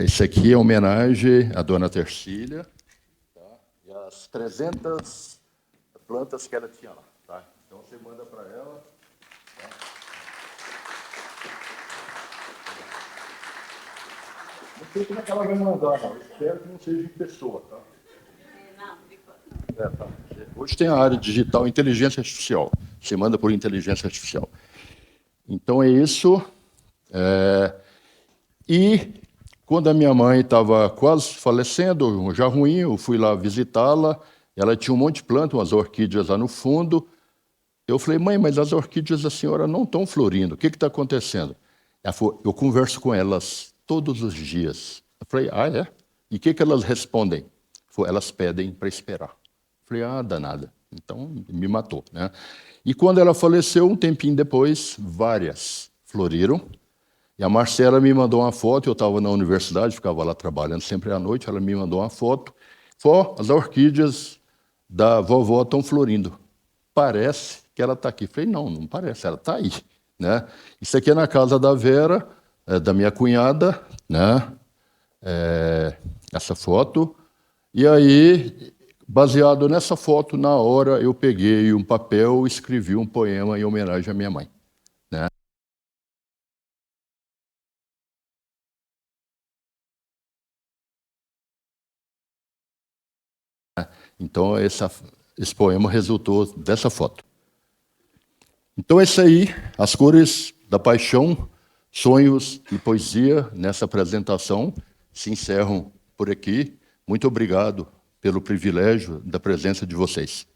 isso aqui é homenagem à dona Tercília, tá? E as 300 plantas que ela tinha lá. Tá? Então, você manda para ela. Tá? Não sei como é que ela vai mandar, não. Eu espero que não seja em pessoa. Tá? Tá. Hoje tem a área digital, inteligência artificial. Você manda por inteligência artificial. Então é isso. E quando a minha mãe estava quase falecendo, já ruim, eu fui lá visitá-la. Ela tinha um monte de plantas, umas orquídeas lá no fundo. Eu falei, mãe, mas as orquídeas da senhora não estão florindo. O que está acontecendo? Ela falou, eu converso com elas todos os dias. Eu falei, ah, é? E o que elas respondem? Falei, elas pedem para esperar. Falei, ah, danada. Então, me matou, né? E quando ela faleceu, um tempinho depois, várias floriram. E a Marcela me mandou uma foto, eu estava na universidade, ficava lá trabalhando sempre à noite, ela me mandou uma foto. Falou, as orquídeas da vovó estão florindo. Parece que ela está aqui. Falei, não, não parece, ela está aí, né? Isso aqui é na casa da Vera, da minha cunhada, né? Essa foto. E aí, baseado nessa foto, na hora eu peguei um papel e escrevi um poema em homenagem à minha mãe. Né? Então, esse poema resultou dessa foto. Então, é isso aí, as cores da paixão, sonhos e poesia nessa apresentação se encerram por aqui. Muito obrigado pelo privilégio da presença de vocês.